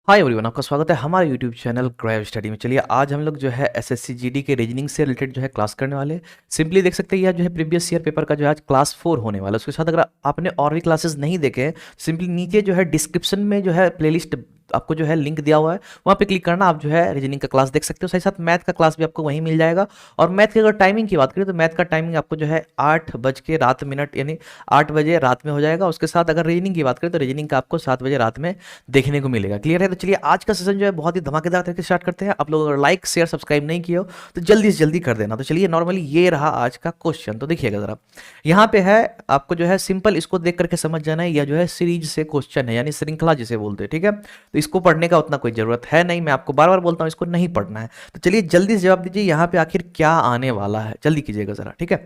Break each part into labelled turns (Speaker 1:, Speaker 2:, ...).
Speaker 1: Hi everyone, आपका स्वागत है हमारे यूट्यूब चैनल ग्रेव स्टडी में। चलिए आज हम लोग जो है एसएससी जीडी के रीजनिंग से रिलेटेड जो है क्लास करने वाले हैं। सिंपली देख सकते हैं यह जो है प्रीवियस ईयर पेपर का जो है आज क्लास 4 होने वाला है। उसके साथ अगर आपने और भी क्लासेस नहीं देखे हैं, सिंपली नीचे जो है डिस्क्रिप्शन में जो है प्लेलिस्ट आपको जो है लिंक दिया हुआ है, वहाँ पे क्लिक करना, आप जो है रीजनिंग का क्लास देख सकते हो। साथ ही साथ मैथ का क्लास भी आपको वहीं मिल जाएगा। और मैथ की अगर टाइमिंग की बात करें तो मैथ का टाइमिंग आपको जो है 8 बज के रात यानी 8 बजे रात में हो जाएगा। उसके साथ अगर रीजनिंग की बात करें तो रीजनिंग का आपको 7 बजे रात में देखने को मिलेगा। क्लियर है? तो चलिए आज का सेशन जो है बहुत ही धमाकेदार तरीके से स्टार्ट करते हैं। आप लोग अगर लाइक शेयर सब्सक्राइब नहीं किए हो तो जल्दी से जल्दी कर देना। तो चलिए नॉर्मली ये रहा आज का क्वेश्चन, तो देखिएगा जरा। यहाँ पे है, आपको जो है सिंपल इसको देख करके समझ जाना है, यह जो है सीरीज से क्वेश्चन है यानी श्रृंखला जिसे बोलते हैं। ठीक है, तो इसको पढ़ने का उतना कोई जरूरत है नहीं, मैं आपको बार बार बोलता हूँ इसको नहीं पढ़ना है। तो चलिए जल्दी से जवाब दीजिए यहाँ पे आखिर क्या आने वाला है, जल्दी कीजिएगा जरा। ठीक है,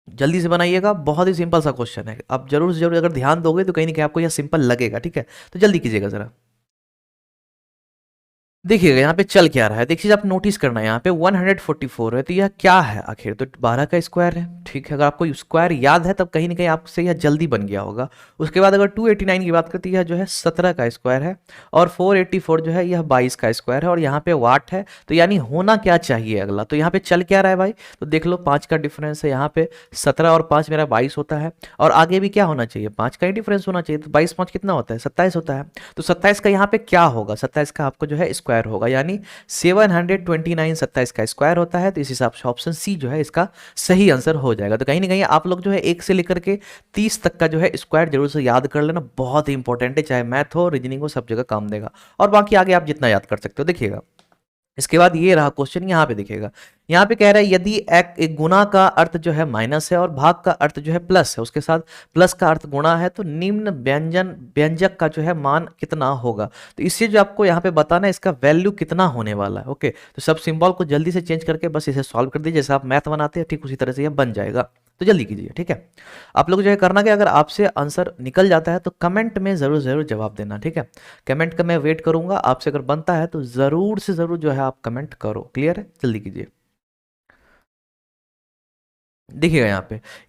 Speaker 1: जल्दी से बनाइएगा, बहुत ही सिंपल सा क्वेश्चन है। आप जरूर से जरूर अगर ध्यान दोगे तो कहीं ना कहीं आपको यह सिंपल लगेगा। ठीक है, तो जल्दी कीजिएगा जरा। देखिएगा यहाँ पे चल क्या रहा है, देखिए आप नोटिस करना है यहाँ पे 144 है, तो यह क्या है आखिर? तो 12 का स्क्वायर है। ठीक है, अगर आपको स्क्वायर याद है तब कहीं ना कहीं आपसे यह जल्दी बन गया होगा। उसके बाद अगर 289 की बात करते हैं, यह जो है 17 का स्क्वायर है। और 484 जो है यह 22 का स्क्वायर है। और यहाँ पे वाट है, तो यानी होना क्या चाहिए अगला? तो यहाँ पे चल क्या रहा है भाई? तो देख लो 5 का डिफरेंस है यहाँ पे, 17 और 5 मेरा 22 होता है। और आगे भी क्या होना चाहिए? 5 का ही डिफरेंस होना चाहिए। तो 22 5 कितना होता है? 27 होता है। तो 27 का यहाँ पे क्या होगा? 27 का आपको जो है स्क्वायर होगा, यानी 729 27 का स्क्वायर होता है। तो इस हिसाब से ऑप्शन सी जो है इसका सही आंसर हो जाएगा। तो कहीं ना कहीं आप लोग जो है 1 से लेकर के 30 तक का जो है स्क्वायर जरूर से याद कर लेना, बहुत ही इंपॉर्टेंट है। चाहे मैथ हो रीजनिंग हो, सब जगह काम देगा। और बाकी आगे आप जितना याद कर सकते हो। देखिएगा इसके बाद ये रहा क्वेश्चन, यहाँ पे दिखेगा, यहाँ पे कह रहा है यदि एक गुना का अर्थ जो है माइनस है और भाग का अर्थ जो है प्लस है, उसके साथ प्लस का अर्थ गुणा है, तो निम्न व्यंजक का जो है मान कितना होगा? तो इससे जो आपको यहाँ पे बताना है इसका वैल्यू कितना होने वाला है। ओके, तो सब सिंबल को जल्दी से चेंज करके बस इसे सॉल्व कर दीजिए, जैसे आप मैथ बनाते हैं ठीक उसी तरह से यह बन जाएगा। तो जल्दी कीजिए। ठीक है, आप लोग जो है करना क्या, अगर आपसे आंसर निकल जाता है तो कमेंट में जरूर जरूर जवाब देना। ठीक है, कमेंट का मैं वेट करूंगा, आपसे अगर बनता है तो जरूर से जरूर जो है आप कमेंट करो। क्लियर है? जल्दी कीजिए। देखिएगा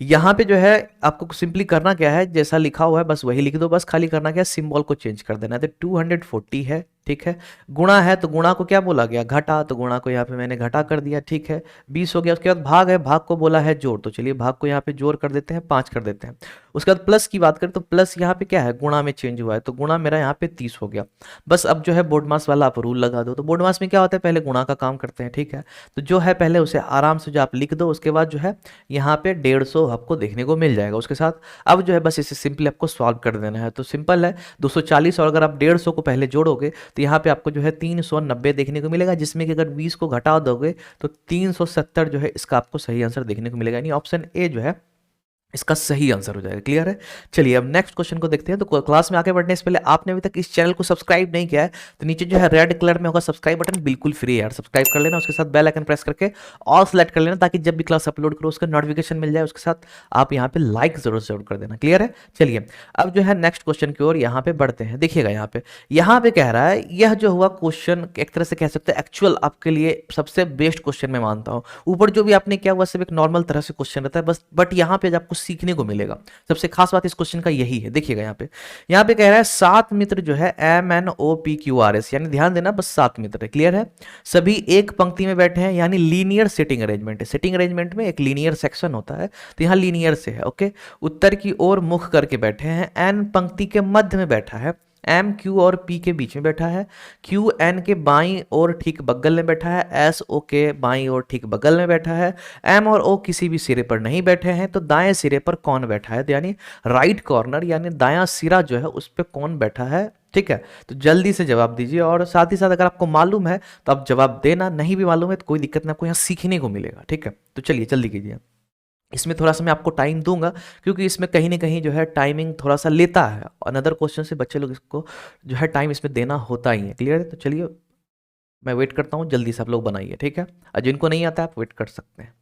Speaker 1: यहाँ पे जो है आपको सिंपली करना क्या है, जैसा लिखा हुआ है बस वही लिख दो। बस खाली करना क्या है, सिंबल को चेंज कर देना है। तो 240 है, ठीक है। गुणा है तो गुणा को क्या बोला गया? घटा, तो गुणा को यहाँ पे मैंने घटा कर दिया। ठीक है, 20 हो गया। उसके बाद भाग है, भाग को बोला है जोड़, तो चलिए भाग को यहाँ पे जोड़ कर देते हैं, 5 कर देते हैं। उसके बाद प्लस की बात करें तो प्लस यहाँ पे क्या है, गुणा में चेंज हुआ है, तो गुणा मेरा यहाँ पे 30 हो गया। बस अब जो है बोर्ड मास वाला आप रूल लगा दो। तो बोर्ड मास में क्या होता है, पहले गुणा का काम करते हैं। ठीक है, तो जो है पहले उसे आराम से जो आप लिख दो, उसके बाद जो है यहाँ पे 150 आपको देखने को मिल जाएगा। उसके साथ अब जो है बस इसे सिंपली आपको सॉल्व कर देना है। तो सिंपल है, 240 और अगर आप 150 को पहले जोड़ोगे तो यहाँ पे आपको जो है 390 देखने को मिलेगा, जिसमें कि अगर 20 को घटा दोगे तो 370 जो है इसका आपको सही आंसर देखने को मिलेगा। यानी ऑप्शन ए जो है इसका सही आंसर हो जाएगा। क्लियर है? चलिए अब नेक्स्ट क्वेश्चन को देखते हैं। तो क्लास में आगे बढ़ने से पहले आपने अभी तक इस चैनल को सब्सक्राइब नहीं किया है तो नीचे जो है रेड कलर में होगा सब्सक्राइब बटन, बिल्कुल फ्री है यार, सब्सक्राइब कर लेना। उसके साथ बेल आइकन प्रेस करके ऑल सेलेक्ट कर लेना, ताकि जब भी क्लास अपलोड करो उसका नोटिफिकेशन मिल जाए। उसके साथ आप यहाँ पे लाइक जरूर जरूर कर देना। क्लियर है? चलिए अब जो है नेक्स्ट क्वेश्चन की ओर यहाँ पे बढ़ते हैं। देखिएगा यहाँ पे कह रहा है, यह जो हुआ क्वेश्चन एक तरह से कह सकते हैं एक्चुअल आपके लिए सबसे बेस्ट क्वेश्चन मैं मानता हूँ। ऊपर जो भी आपने किया हुआ सिर्फ एक नॉर्मल तरह से क्वेश्चन रहता है बस, बट यहाँ पे आपको सीखने को मिलेगा। सबसे खास बात इस क्वेश्चन का यही है। देखिएगा यहाँ पे कह रहा है 7 मित्र जो है MNOPQRS, यानी ध्यान देना बस 7 मित्र है। क्लियर है? सभी एक पंक्ति में बैठे हैं, यानी लीनियर सिटिंग अरेंजमेंट है। सिटिंग अरेंजमेंट में एक लीनियर सेक्शन होता है, तो यहाँ लीनियर से है। ओके, उत्तर की ओर मुख करके बैठे हैं, एन पंक्ति के मध्य में बैठा है, एम क्यू और पी के बीच में बैठा है, क्यू एन के बाईं और ठीक बगल में बैठा है, एस ओ के बाईं और ठीक बगल में बैठा है, एम और ओ किसी भी सिरे पर नहीं बैठे हैं, तो दाएं सिरे पर कौन बैठा है? तो यानी राइट कॉर्नर यानी दायां सिरा जो है उस पर कौन बैठा है? ठीक है, तो जल्दी से जवाब दीजिए। और साथ ही साथ अगर आपको मालूम है तो आप जवाब देना, नहीं भी मालूम है तो कोई दिक्कत नहीं, आपको यहाँ सीखने को मिलेगा। ठीक है, तो चलिए जल्दी कीजिए। इसमें थोड़ा सा मैं आपको टाइम दूंगा, क्योंकि इसमें कहीं ना कहीं जो है टाइमिंग थोड़ा सा लेता है। अनदर क्वेश्चन से बच्चे लोग इसको जो है टाइम इसमें देना होता ही है। क्लियर है? तो चलिए मैं वेट करता हूँ, जल्दी से आप लोग बनाइए। ठीक है, और जिनको नहीं आता आप वेट कर सकते हैं।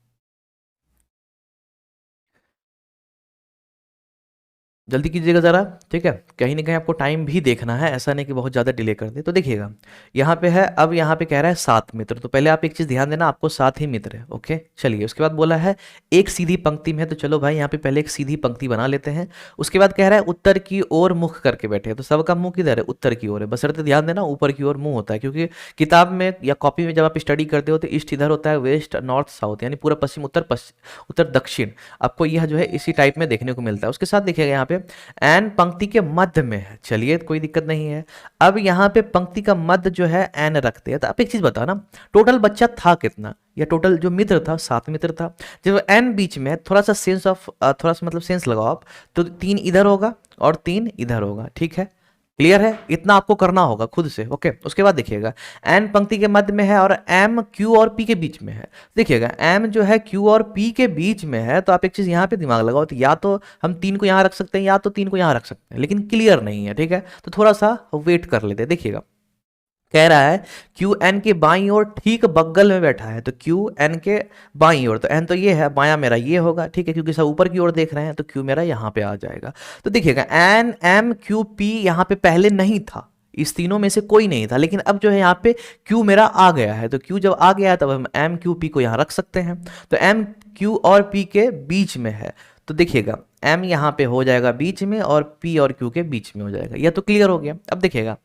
Speaker 1: जल्दी कीजिएगा ज़रा, ठीक है, कहीं ना कहीं आपको टाइम भी देखना है, ऐसा नहीं कि बहुत ज़्यादा डिले कर दे। तो देखिएगा यहाँ पे है, अब यहाँ पे कह रहा है 7 मित्र, तो पहले आप एक चीज़ ध्यान देना, आपको 7 ही मित्र है। ओके चलिए, उसके बाद बोला है एक सीधी पंक्ति में है, तो चलो भाई यहाँ पे पहले एक सीधी पंक्ति बना लेते हैं। उसके बाद कह रहा है उत्तर की ओर मुख करके बैठे हैं, तो सबका मुंह किधर है, उत्तर की ओर है, बशर्ते ध्यान देना ऊपर की ओर मुंह होता है, क्योंकि किताब में या कॉपी में जब आप स्टडी करते हो तो ईस्ट इधर होता है, वेस्ट नॉर्थ साउथ, यानी पूरा पश्चिम उत्तर उत्तर दक्षिण, आपको यह जो है इसी टाइप में देखने को मिलता है। उसके साथ देखिएगा यहाँ पे एन पंक्ति के मध्य में है, चलिए कोई दिक्कत नहीं है। अब यहाँ पे पंक्ति का मध्य जो है एन रखते हैं, तो आप एक चीज बताओ ना, टोटल बच्चा था कितना, या टोटल जो मित्र था 7 मित्र था। जब एन बीच में है, थोड़ा सा सेंस ऑफ थोड़ा सा मतलब सेंस लगाओ आप, तो 3 इधर होगा और 3 इधर होगा, ठीक है, क्लियर है, इतना आपको करना होगा खुद से। ओके उसके बाद देखिएगा एन पंक्ति के मध्य में है और एम क्यू और पी के बीच में है। देखिएगा एम जो है क्यू और पी के बीच में है, तो आप एक चीज यहाँ पे दिमाग लगाओ, तो या तो हम 3 को यहाँ रख सकते हैं या तो 3 को यहाँ रख सकते हैं, लेकिन क्लियर नहीं है, ठीक है, तो थोड़ा सा वेट कर लेते हैं। देखिएगा कह रहा है क्यू एन के बाईं ओर ठीक बगल में बैठा है, तो क्यू एन के बाईं ओर, तो एन तो ये है, बायां मेरा ये होगा, ठीक है, क्योंकि सब ऊपर की ओर देख रहे हैं, तो क्यू मेरा यहाँ पे आ जाएगा। तो देखिएगा एन एम क्यू पी यहाँ पे पहले नहीं था, इस तीनों में से कोई नहीं था, लेकिन अब जो है यहाँ पे Q मेरा आ गया है, तो Q जब आ गया है तब हम एम क्यू पी को यहाँ रख सकते हैं, तो एम क्यू और P के बीच में है, तो देखिएगा M यहाँ पे हो जाएगा बीच में और P और Q के बीच में हो जाएगा, यह तो क्लियर हो गया। अब देखिएगा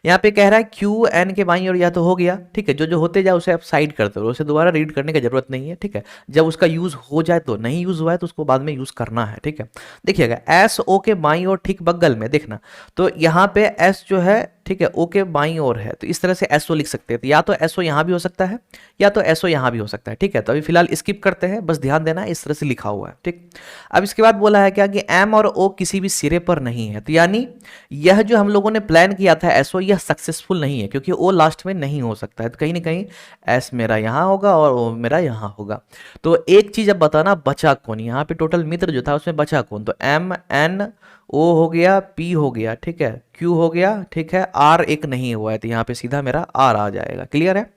Speaker 1: यहाँ पे कह रहा है Q N के बाईं ओर, या तो हो गया, ठीक है, जो जो होते जाए उसे आप साइड करते हो, उसे दोबारा रीड करने की जरूरत नहीं है, ठीक है, जब उसका यूज हो जाए तो, नहीं यूज हुआ है तो उसको बाद में यूज करना है, ठीक है। देखिएगा एस ओ के बाईं ओर ठीक बगल में देखना, तो यहाँ पे एस जो है, ठीक है, ओ के बाईं ओर है, तो इस तरह से एसओ लिख सकते हैं, तो या तो एसओ यहाँ भी हो सकता है या तो एसओ यहाँ भी हो सकता है, ठीक है, तो अभी फिलहाल स्किप करते हैं, बस ध्यान देना इस तरह से लिखा हुआ है, ठीक। अब इसके बाद बोला है क्या कि एम और ओ किसी भी सिरे पर नहीं है, तो यानी यह जो हम लोगों ने प्लान किया था एसओ, यह सक्सेसफुल नहीं है, क्योंकि ओ लास्ट में नहीं हो सकता है, तो कहीं ना कहीं एस मेरा यहाँ होगा और ओ मेरा यहाँ होगा। तो एक चीज अब बताना, बचा कौन, यहाँ पे टोटल मित्र जो था उसमें बचा कौन, तो एम एन ओ हो गया, पी हो गया, ठीक है, क्यू हो गया, ठीक है, आर एक नहीं हुआ है, तो यहाँ पे सीधा मेरा आर आ जाएगा, क्लियर है।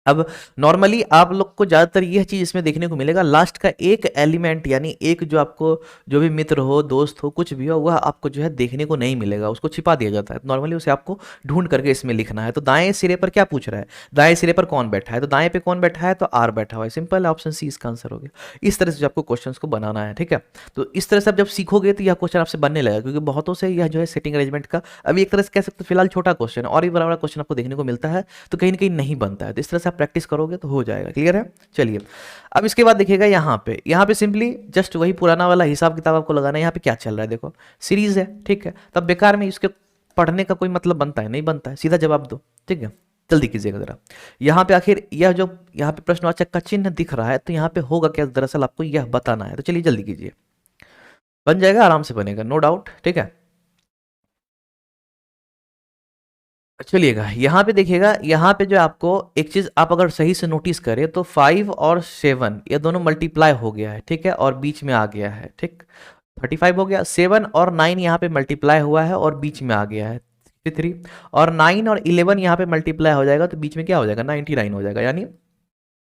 Speaker 1: अब नॉर्मली आप लोग को ज़्यादातर यह चीज़ इसमें देखने को मिलेगा, लास्ट का एक एलिमेंट यानी एक जो आपको जो भी मित्र हो, दोस्त हो, कुछ भी हो, वह आपको जो है देखने को नहीं मिलेगा, उसको छिपा दिया जाता है, तो नॉर्मली उसे आपको ढूंढ करके इसमें लिखना है। तो दाएं सिरे पर क्या पूछ रहा है, दाएं सिरे पर कौन बैठा है, तो दाएं पे कौन बैठा है, तो आर बैठा हुआ है, सिंपल, ऑप्शन सी इसका आंसर हो गया। इस तरह से आपको क्वेश्चन को बनाना है, ठीक है, तो इस तरह से आप जब सीखोगे तो यह क्वेश्चन आपसे बनने लगेगा, क्योंकि बहुतों से यह जो है सेटिंग अरेंजमेंट का अभी एक तरह से कह सकते हो फिलहाल छोटा क्वेश्चन, और भी बड़ा बड़ा क्वेश्चन आपको देखने को मिलता है, तो कहीं ना कहीं नहीं बनता है, तो इस तरह से आप प्रैक्टिस करोगे तो हो जाएगा, क्लियर है। चलिए अब इसके बाद देखिएगा यहाँ पे सिंपली जस्ट वही पुराना वाला हिसाब किताब आपको लगाना है, यहाँ पे क्या चल रहा है, देखो सीरीज है, ठीक है, तब बेकार में इसके पढ़ने का कोई मतलब बनता है, नहीं बनता है, सीधा जवाब दो, ठीक है, जल्दी कीजिएगा जरा। यहाँ पे आखिर यह जो यहाँ पे प्रश्नवाचक का चिन्ह दिख रहा है, तो यहाँ पे होगा क्या, दरअसल आपको यह बताना है, तो चलिए जल्दी कीजिए, बन जाएगा, आराम से बनेगा, नो डाउट, ठीक है। चलिएगा यहाँ पे देखिएगा, यहाँ पे जो आपको एक चीज आप अगर सही से नोटिस करें तो 5 और 7 ये दोनों मल्टीप्लाई हो गया है, ठीक है, और बीच में आ गया है, ठीक, 35 हो गया, 7 और 9 यहाँ पे मल्टीप्लाई हुआ है और बीच में आ गया है 63, और 9 और 11 यहाँ पे मल्टीप्लाई हो जाएगा तो बीच में क्या हो जाएगा, 99 हो जाएगा, यानी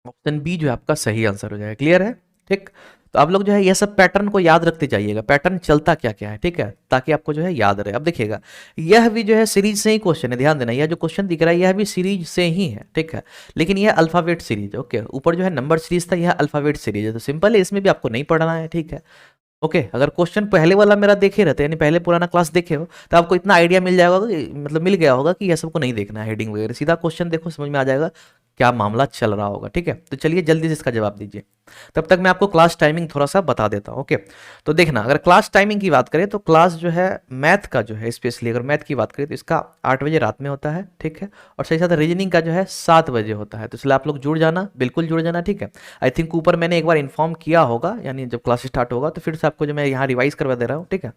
Speaker 1: ऑप्शन बी जो है आपका सही आंसर हो जाएगा, क्लियर है, ठीक। तो आप लोग जो है ये सब पैटर्न को याद रखते जाइएगा, पैटर्न चलता क्या क्या है, ठीक है, ताकि आपको जो है याद रहे। अब देखिएगा यह भी जो है सीरीज से ही क्वेश्चन है, ध्यान देना, यह जो क्वेश्चन दिख रहा है यह भी सीरीज से ही है, ठीक है, लेकिन यह अल्फाबेट सीरीज है, ओके, ऊपर जो है नंबर सीरीज था, यह अल्फाबेट सीरीज है, तो सिंपल है, इसमें भी आपको नहीं पढ़ना है, ठीक है। ओके अगर क्वेश्चन पहले वाला मेरा देखे रहते यानी पहले पुराना क्लास देखे हो तो आपको इतना आइडिया मिल जाएगा मतलब मिल गया होगा कि यह सबको नहीं देखना है, हेडिंग वगैरह, सीधा क्वेश्चन देखो समझ में आ जाएगा क्या मामला चल रहा होगा, ठीक है। तो चलिए जल्दी से इसका जवाब दीजिए, तब तक मैं आपको क्लास टाइमिंग थोड़ा सा बता देता हूँ, ओके। तो देखना अगर क्लास टाइमिंग की बात करें तो क्लास जो है मैथ का जो है, स्पेशली अगर मैथ की बात करें तो इसका 8 बजे रात में होता है, ठीक है, और सही साथ रीजनिंग का जो है 7 बजे होता है, तो इसलिए आप लोग जुड़ जाना, बिल्कुल जुड़ जाना, ठीक है। आई थिंक ऊपर मैंने एक बार इन्फॉर्म किया होगा, यानी जब क्लास स्टार्ट होगा तो फिर से आपको जो मैं यहाँ रिवाइज करवा दे रहा हूँ, ठीक है।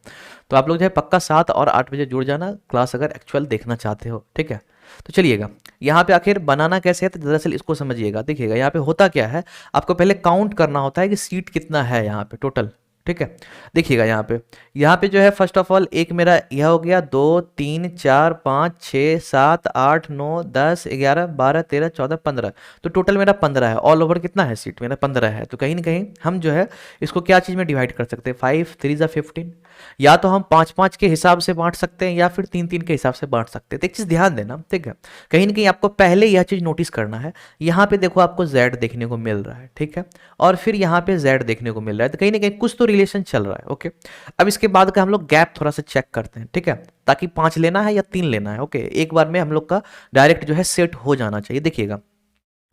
Speaker 1: तो आप लोग जो है पक्का 7 और 8 बजे जुड़ जाना क्लास अगर एक्चुअल देखना चाहते हो, ठीक है। तो चलिएगा यहाँ पे आखिर बनाना कैसे है, तो दरअसल इसको समझिएगा, देखिएगा यहाँ पे होता क्या है, आपको पहले काउंट करना होता है कि सीट कितना है यहाँ पे टोटल, ठीक है। देखिएगा यहाँ पे जो है फर्स्ट ऑफ ऑल एक मेरा यह हो गया 2 3 4 5 6 7 8 9 10 11 12 13 14 15, तो टोटल मेरा 15 है, ऑल ओवर कितना है सीट मेरा 15 है, तो कहीं ना कहीं हम जो है इसको क्या चीज़ में डिवाइड कर सकते हैं, 5 3 ज़ा 15, या तो हम 5-5 के हिसाब से बांट सकते हैं या फिर 3-3 के हिसाब से बांट सकते हैं। तो एक चीज़ ध्यान देना, ठीक है, कहीं ना कहीं आपको पहले यह चीज़ नोटिस करना है। यहाँ पे देखो आपको z देखने को मिल रहा है, ठीक है, और फिर यहाँ पे z देखने को मिल रहा है, तो कहीं ना कहीं कुछ तो रिलेशन चल रहा है। ओके, अब इसके बाद का हम लोग गैप थोड़ा सा चेक करते हैं, ठीक है, ताकि 5 लेना है या 3 लेना है। ओके, एक बार में हम लोग का डायरेक्ट जो है सेट हो जाना चाहिए। देखिएगा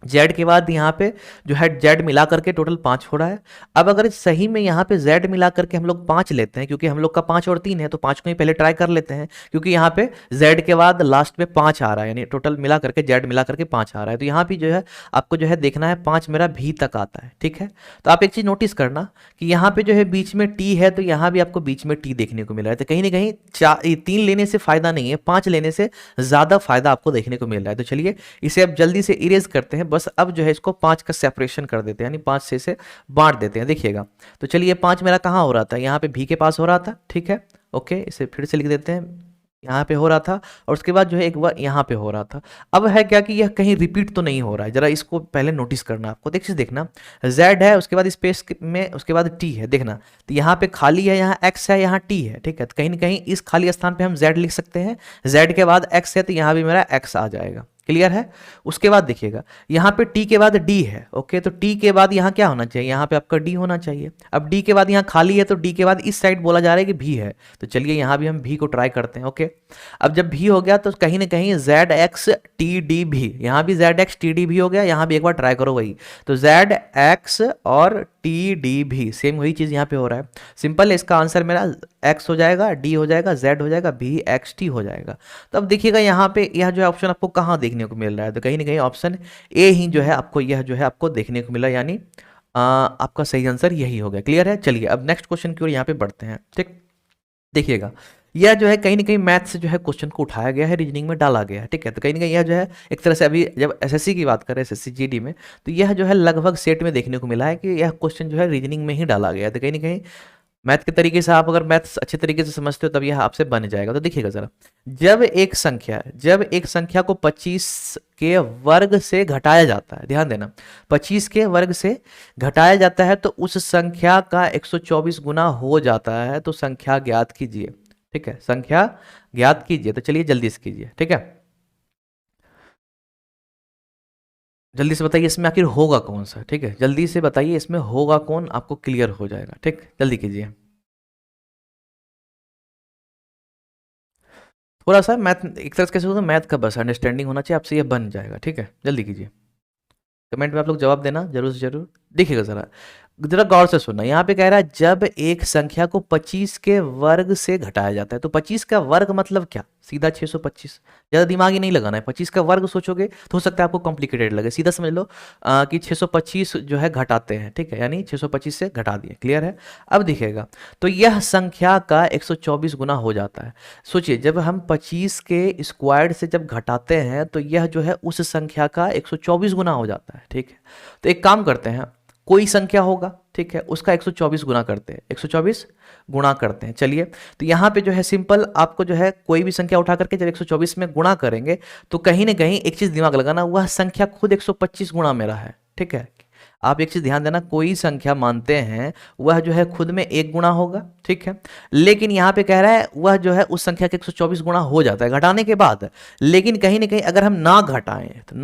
Speaker 1: z के बाद यहाँ पे जो है z मिला करके टोटल 5 हो रहा है। अब अगर सही में यहाँ पे z मिला करके हम लोग 5 लेते हैं, क्योंकि हम लोग का 5 और 3 है, तो 5 को ही पहले ट्राई कर लेते हैं, क्योंकि यहाँ पे z के बाद लास्ट में 5 आ रहा है, यानी टोटल मिला करके z मिला करके 5 आ रहा है। तो यहाँ भी जो है आपको जो है देखना है 5 मेरा भी तक आता है, ठीक है। तो आप एक चीज़ नोटिस करना कि यहाँ पे जो है बीच में t है, तो यहाँ भी आपको बीच में t देखने को मिल रहा है। तो कहीं ना कहीं 3 लेने से फायदा नहीं है, 5 लेने से ज़्यादा फायदा आपको देखने को मिल रहा है। तो चलिए इसे अब जल्दी से इरेज करते हैं, बस अब जो है इसको 5 का सेपरेशन कर देते हैं, यानी 5 से इसे बांट देते हैं। देखिएगा, तो चलिए 5 मेरा कहाँ हो रहा था, यहाँ पे भी के पास हो रहा था, ठीक है। ओके, इसे फिर से लिख देते हैं, यहाँ पे हो रहा था और उसके बाद जो है एक बार यहाँ पे हो रहा था। अब है क्या कि यह कहीं रिपीट तो नहीं हो रहा है, जरा इसको पहले नोटिस करना आपको। देखना z है, उसके बाद स्पेस में उसके बाद t है, देखना तो यहाँ पे खाली है, यहाँ x है, यहाँ t है, ठीक है। तो कहीं ना कहीं इस खाली स्थान पे हम z लिख सकते हैं, z के बाद x है, तो यहाँ भी मेरा x आ जाएगा। क्लियर है। उसके बाद देखिएगा यहाँ पे t के बाद d है। ओके, तो t के बाद यहाँ क्या होना चाहिए, यहाँ पे आपका d होना चाहिए। अब d के बाद यहाँ खाली है, तो d के बाद इस साइड बोला जा रहा है कि v है, तो चलिए यहाँ भी हम v को ट्राई करते हैं। ओके, अब जब v हो गया तो कहीं ना कहीं z x t d भी, यहाँ भी z x t d भी हो गया, यहाँ भी एक बार ट्राई करो वही, तो z x और टी डी भी सेम वही चीज़ यहाँ पे हो रहा है। सिंपल है, इसका आंसर मेरा x हो जाएगा, d हो जाएगा, z हो जाएगा, भी एक्स टी हो जाएगा। तो अब देखिएगा यहाँ पे यह जो है ऑप्शन आपको कहाँ देखने को मिल रहा है, तो कहीं ना कहीं ऑप्शन ए ही जो है आपको यह जो है आपको देखने को मिला, यानी आपका सही आंसर यही हो गया। क्लियर है। चलिए अब नेक्स्ट क्वेश्चन की ओर यहाँ पे बढ़ते हैं। ठीक, देखिएगा यह जो है कहीं ना कहीं मैथ से जो है क्वेश्चन को उठाया गया है, रीजनिंग में डाला गया है। ठीक है, तो कहीं ना कहीं यह जो है एक तरह से अभी जब एसएससी की बात करें, एसएससी जीडी में, तो यह जो है लगभग सेट में देखने को मिला है कि यह क्वेश्चन जो है रीजनिंग में ही डाला गया है। तो कहीं ना कहीं मैथ के तरीके से आप अगर मैथ्स अच्छे तरीके से समझते हो तब यह आपसे बन जाएगा। तो देखिएगा जरा, जब एक संख्या को 25 के वर्ग से घटाया जाता है, ध्यान देना, 25 के वर्ग से घटाया जाता है तो उस संख्या का 124 गुना हो जाता है, तो संख्या ज्ञात कीजिए। ठीक है, संख्या ज्ञात कीजिए। तो चलिए जल्दी से कीजिए। ठीक है, जल्दी से बताइए इसमें आखिर होगा कौन सा। ठीक है, जल्दी से बताइए इसमें होगा कौन, आपको क्लियर हो जाएगा। ठीक, जल्दी कीजिए। थोड़ा सा मैथ एक तरह से कैसे होगा, मैथ का बस अंडरस्टैंडिंग होना चाहिए आपसे, ये बन जाएगा। ठीक है, जल्दी कीजिए, कमेंट में आप लोग जवाब देना जरूर से जरूर। देखिएगा जरा, जरा गौर से सुनना, यहाँ पे कह रहा है जब एक संख्या को 25 के वर्ग से घटाया जाता है, तो 25 का वर्ग मतलब क्या, सीधा 625। ज़्यादा दिमाग ही नहीं लगाना है, 25 का वर्ग सोचोगे तो हो सकता है आपको कॉम्प्लिकेटेड लगे, सीधा समझ लो कि 625 जो है घटाते हैं। ठीक है, यानी 625 से घटा दिए। क्लियर है। अब दिखेगा तो यह संख्या का 124 गुना हो जाता है। सोचिए, जब हम 25 के स्क्वायर्ड से जब घटाते हैं तो यह जो है उस संख्या का 124 गुना हो जाता है। ठीक है, तो एक काम करते हैं, कोई संख्या होगा, ठीक है, उसका 124 गुना करते हैं, 124 गुणा करते हैं। चलिए, तो यहाँ पे जो है सिंपल आपको जो है कोई भी संख्या उठा करके जब 124 में गुणा करेंगे तो कहीं ना कहीं एक चीज दिमाग लगाना, वह संख्या खुद 125 गुणा में रहा है। ठीक है, आप एक चीज ध्यान देना, कोई संख्या मानते हैं वह जो है खुद में 1 गुणा होगा। ठीक है, लेकिन यहाँ पे कह रहा है वह जो है उस संख्या के 124 गुणा हो जाता है घटाने के बाद। लेकिन कहीं ना कहीं अगर हम ना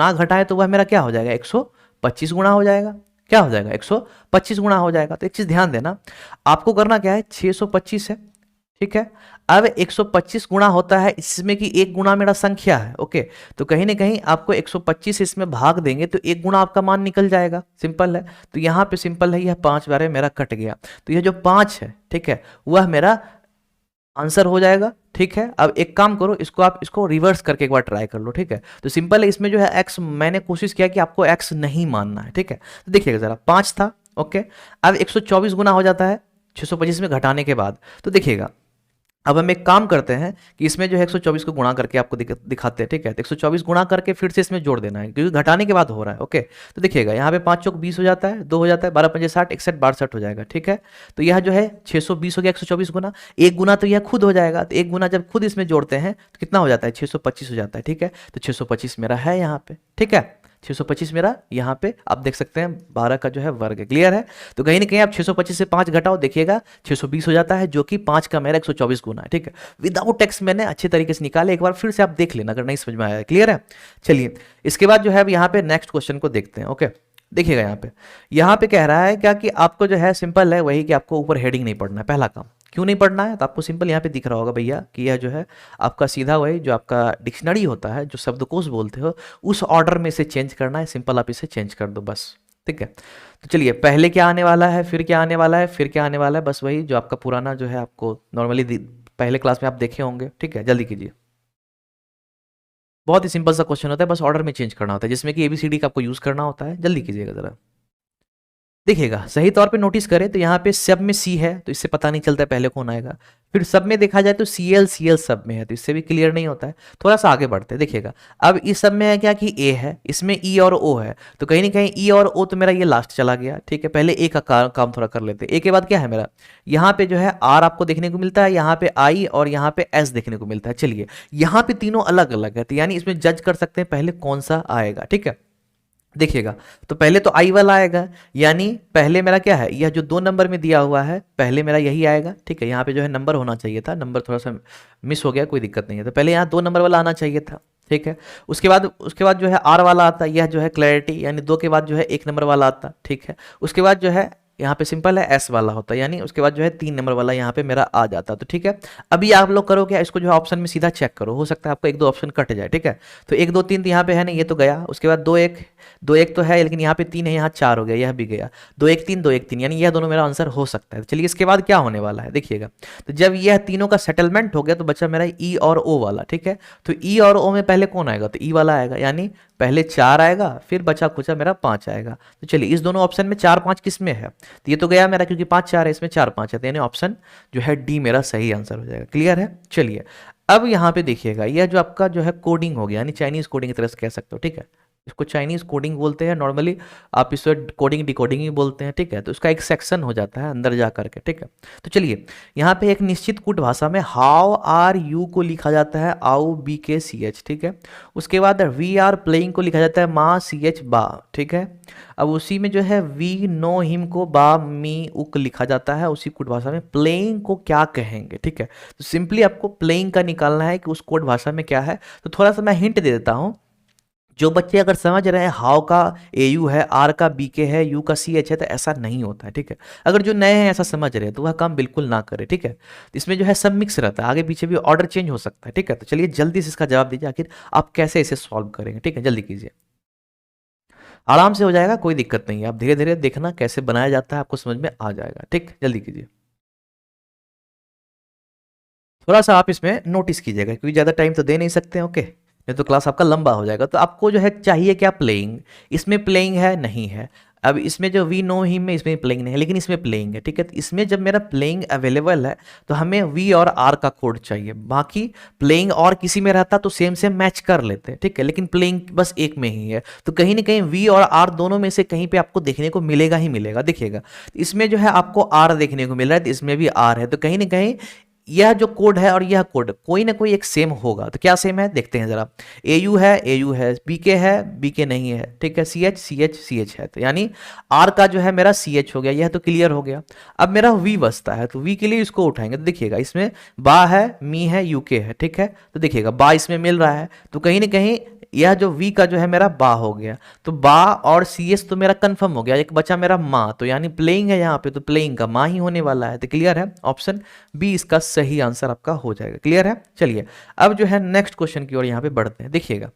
Speaker 1: घटाएं तो वह मेरा क्या हो जाएगा, 125 गुणा हो जाएगा। क्या हो जाएगा, 125 गुणा हो जाएगा। तो एक चीज ध्यान देना, आपको करना क्या है, 625 है। ठीक है, अब 125 गुणा होता है इसमें कि 1 गुणा मेरा संख्या है। ओके, तो कहीं ना कहीं आपको 125 इसमें भाग देंगे तो 1 गुणा आपका मान निकल जाएगा। सिंपल है, तो यहाँ पे सिंपल है, यह 5 बार मेरा कट गया, तो यह जो 5 है, ठीक है, वह मेरा आंसर हो जाएगा। ठीक है, अब एक काम करो, आप इसको रिवर्स करके एक बार ट्राई कर लो। ठीक है, तो सिंपल है, इसमें जो है x मैंने कोशिश किया कि आपको x नहीं मानना है। ठीक है, तो देखिएगा जरा, 5 था। ओके, अब 124 गुना हो जाता है 625 में घटाने के बाद। तो देखिएगा, अब हम एक काम करते हैं कि इसमें जो है 124 को गुणा करके आपको दिखाते हैं। ठीक है, तो 124 गुणा करके फिर से इसमें जोड़ देना है, क्योंकि घटाने के बाद हो रहा है। ओके, तो देखिएगा यहाँ पे 5 चौक 20 हो जाता है, 2 हो जाता है, 12 पंजे 60, 61 62 हो जाएगा। ठीक है, तो यह जो है 620 हो गया 124 गुना, 1 गुना तो यह खुद हो जाएगा, तो 1 गुना जब खुद इसमें जोड़ते हैं तो कितना हो जाता है, 625 हो जाता है। ठीक है, तो 625 मेरा है यहाँ पे। ठीक है, 625 मेरा यहाँ पे आप देख सकते हैं 12 का जो है वर्ग है। क्लियर है? तो कहीं ना कहीं आप 625 से 5 घटाओ, देखिएगा 620 हो जाता है, जो कि 5 का मेरा 124 गुना है। ठीक है, विदाउट टेक्स्ट मैंने अच्छे तरीके से निकाले, एक बार फिर से आप देख लेना अगर नहीं समझ में आया। क्लियर है? चलिए इसके बाद जो है अब यहाँ पे नेक्स्ट क्वेश्चन को देखते हैं। ओके, देखिएगा यहाँ पे कह रहा है क्या कि आपको जो है सिंपल है वही कि आपको ऊपर हेडिंग नहीं पढ़ना है। पहला काम क्यों नहीं पढ़ना है, तो आपको सिंपल यहाँ पे दिख रहा होगा भैया कि यह जो है आपका सीधा वही जो आपका डिक्शनरी होता है, जो शब्दकोश बोलते हो, उस ऑर्डर में से चेंज करना है। सिंपल आप इसे चेंज कर दो बस। ठीक है, तो चलिए पहले क्या आने वाला है, फिर क्या आने वाला है, फिर क्या आने वाला है, बस वही जो आपका पुराना जो है आपको नॉर्मली पहले क्लास में आप देखे होंगे। ठीक है, जल्दी कीजिए। बहुत ही सिंपल सा क्वेश्चन होता है, बस ऑर्डर में चेंज करना होता है, जिसमें कि एबीसीडी का आपको यूज करना होता है। जल्दी कीजिएगा जरा। देखिएगा सही तौर पे नोटिस करें तो यहाँ पे सब में सी है, तो इससे पता नहीं चलता है पहले कौन आएगा। फिर सब में देखा जाए तो सीएल सब में है, तो इससे भी क्लियर नहीं होता है। थोड़ा सा आगे बढ़ते हैं, देखिएगा अब इस सब में है क्या कि ए है, इसमें ई और ओ है, तो कहीं ना कहीं ई और ओ तो मेरा ये लास्ट चला गया। ठीक है, पहले ए का काम थोड़ा कर लेते हैं। ए के बाद क्या है मेरा, यहाँ पे जो है आर आपको देखने को मिलता है, यहाँ पे आई और यहाँ पे एस देखने को मिलता है। चलिए यहाँ पे तीनों अलग अलग है, तो यानी इसमें जज कर सकते हैं पहले कौन सा आएगा। ठीक है, देखिएगा तो पहले तो आई वाला आएगा, यानी पहले मेरा क्या है, यह जो 2 नंबर में दिया हुआ है पहले मेरा यही आएगा। ठीक है, यहाँ पे जो है नंबर होना चाहिए था, नंबर थोड़ा सा मिस हो गया, कोई दिक्कत नहीं है, तो पहले यहाँ 2 नंबर वाला आना चाहिए था। ठीक है, उसके बाद जो है आर वाला आता है, यह जो है क्लैरिटी, यानी 2 के बाद जो है 1 नंबर वाला आता। ठीक है, उसके बाद जो है यहाँ पे सिंपल है एस वाला होता है, यानी उसके बाद जो है 3 नंबर वाला यहाँ पे मेरा आ जाता। तो ठीक है, अभी आप लोग करो क्या, इसको जो है ऑप्शन में सीधा चेक करो, हो सकता है आपको 1-2 ऑप्शन कट जाए। ठीक है, तो 1 2 3 तो यहाँ पे है नहीं, ये तो गया। उसके बाद 2 1 तो है, लेकिन यहाँ पे 3 है, यहाँ 4 हो गया, यह भी गया। 2 1 3 2 1 3, यानी यह दोनों मेरा आंसर हो सकता है। चलिए इसके बाद क्या होने वाला है देखिएगा, तो जब यह तीनों का सेटलमेंट हो गया तो बचा मेरा ई और ओ वाला। ठीक है, तो ई और ओ में पहले कौन आएगा, तो ई वाला आएगा, यानी पहले 4 आएगा, फिर बचा खुचा मेरा 5 आएगा। तो चलिए इस दोनों ऑप्शन में 4 5 किस में है, तो ये तो गया मेरा, क्योंकि 5 4 है, इसमें 4 5 है, तो यानी ऑप्शन जो है डी मेरा सही आंसर हो जाएगा। क्लियर है? चलिए अब यहाँ पे देखिएगा, यह जो आपका जो है कोडिंग हो गया, यानी चाइनीज कोडिंग की तरह से कह सकते हो। ठीक है, इसको चाइनीज कोडिंग बोलते हैं, नॉर्मली आप इसे कोडिंग डिकोडिंग ही बोलते हैं। ठीक है, तो इसका एक सेक्शन हो जाता है अंदर जा करके। ठीक है, तो चलिए यहाँ पे एक निश्चित कूट भाषा में हाउ आर यू को लिखा जाता है आउ बी के सी एच। ठीक है, उसके बाद वी आर प्लेइंग को लिखा जाता है मा सी एच बा। ठीक है, अब उसी में जो है वी नो हिम को बा मी उक लिखा जाता है उसी कूट भाषा में। प्लेइंग को क्या कहेंगे? ठीक है, तो सिंपली आपको प्लेइंग का निकालना है कि उस कोड भाषा में क्या है। तो थोड़ा सा मैं हिंट दे देता हूँ, जो बच्चे अगर समझ रहे हैं हाउ का ए यू है, आर का बी के है, यू का सी एच है, तो ऐसा नहीं होता है। ठीक है, अगर जो नए हैं ऐसा समझ रहे हैं तो वह काम बिल्कुल ना करे। ठीक है, तो इसमें जो है सब मिक्स रहता है, आगे पीछे भी ऑर्डर चेंज हो सकता है। ठीक है, तो चलिए जल्दी से इसका जवाब दीजिए, आखिर आप कैसे इसे सॉल्व करेंगे। ठीक है, जल्दी कीजिए, आराम से हो जाएगा, कोई दिक्कत नहीं है। आप धीरे धीरे देखना कैसे बनाया जाता है, आपको समझ में आ जाएगा। ठीक, जल्दी कीजिए, थोड़ा सा आप इसमें नोटिस कीजिएगा, क्योंकि ज़्यादा टाइम तो दे नहीं सकते। ओके, नहीं तो क्लास आपका लंबा हो जाएगा। तो आपको जो है चाहिए क्या, प्लेइंग। इसमें प्लेइंग है नहीं है, अब इसमें जो वी नो हिम में इसमें प्लेइंग नहीं है, लेकिन इसमें प्लेइंग है। ठीक है, तो इसमें जब मेरा प्लेइंग अवेलेबल है तो हमें वी और आर का कोड चाहिए। बाकी प्लेइंग और किसी में रहता तो सेम सेम मैच कर लेते हैं। ठीक है, लेकिन प्लेइंग बस एक में ही है, तो कहीं ना कहीं वी और आर दोनों में से कहीं पे आपको देखने को मिलेगा ही मिलेगा। देखिएगा इसमें जो है आपको आर देखने को मिल रहा है, तो इसमें भी आर है, तो कहीं ना कहीं यह जो कोड है और यह कोड कोई ना कोई एक सेम होगा। तो क्या सेम है देखते हैं जरा, ए यू है, बीके है, बीके नहीं है। ठीक है, सी एच है, तो यानी आर का जो है मेरा सी एच हो गया, यह तो क्लियर हो गया। अब मेरा वी बचता है, तो वी के लिए इसको उठाएंगे, तो देखिएगा इसमें बा है, मी है, यूके है। ठीक है, तो देखिएगा बा इसमें मिल रहा है, तो कहीं ना कहीं यह जो v का जो है मेरा बा हो गया, तो बा और सी एस तो मेरा कंफर्म हो गया। एक बचा मेरा माँ, तो यानी प्लेइंग है यहाँ पे, तो प्लेइंग का माँ ही होने वाला है। तो क्लियर है, ऑप्शन बी इसका सही आंसर आपका हो जाएगा। क्लियर है? चलिए अब जो है नेक्स्ट क्वेश्चन की ओर यहाँ पे बढ़ते हैं। देखिएगा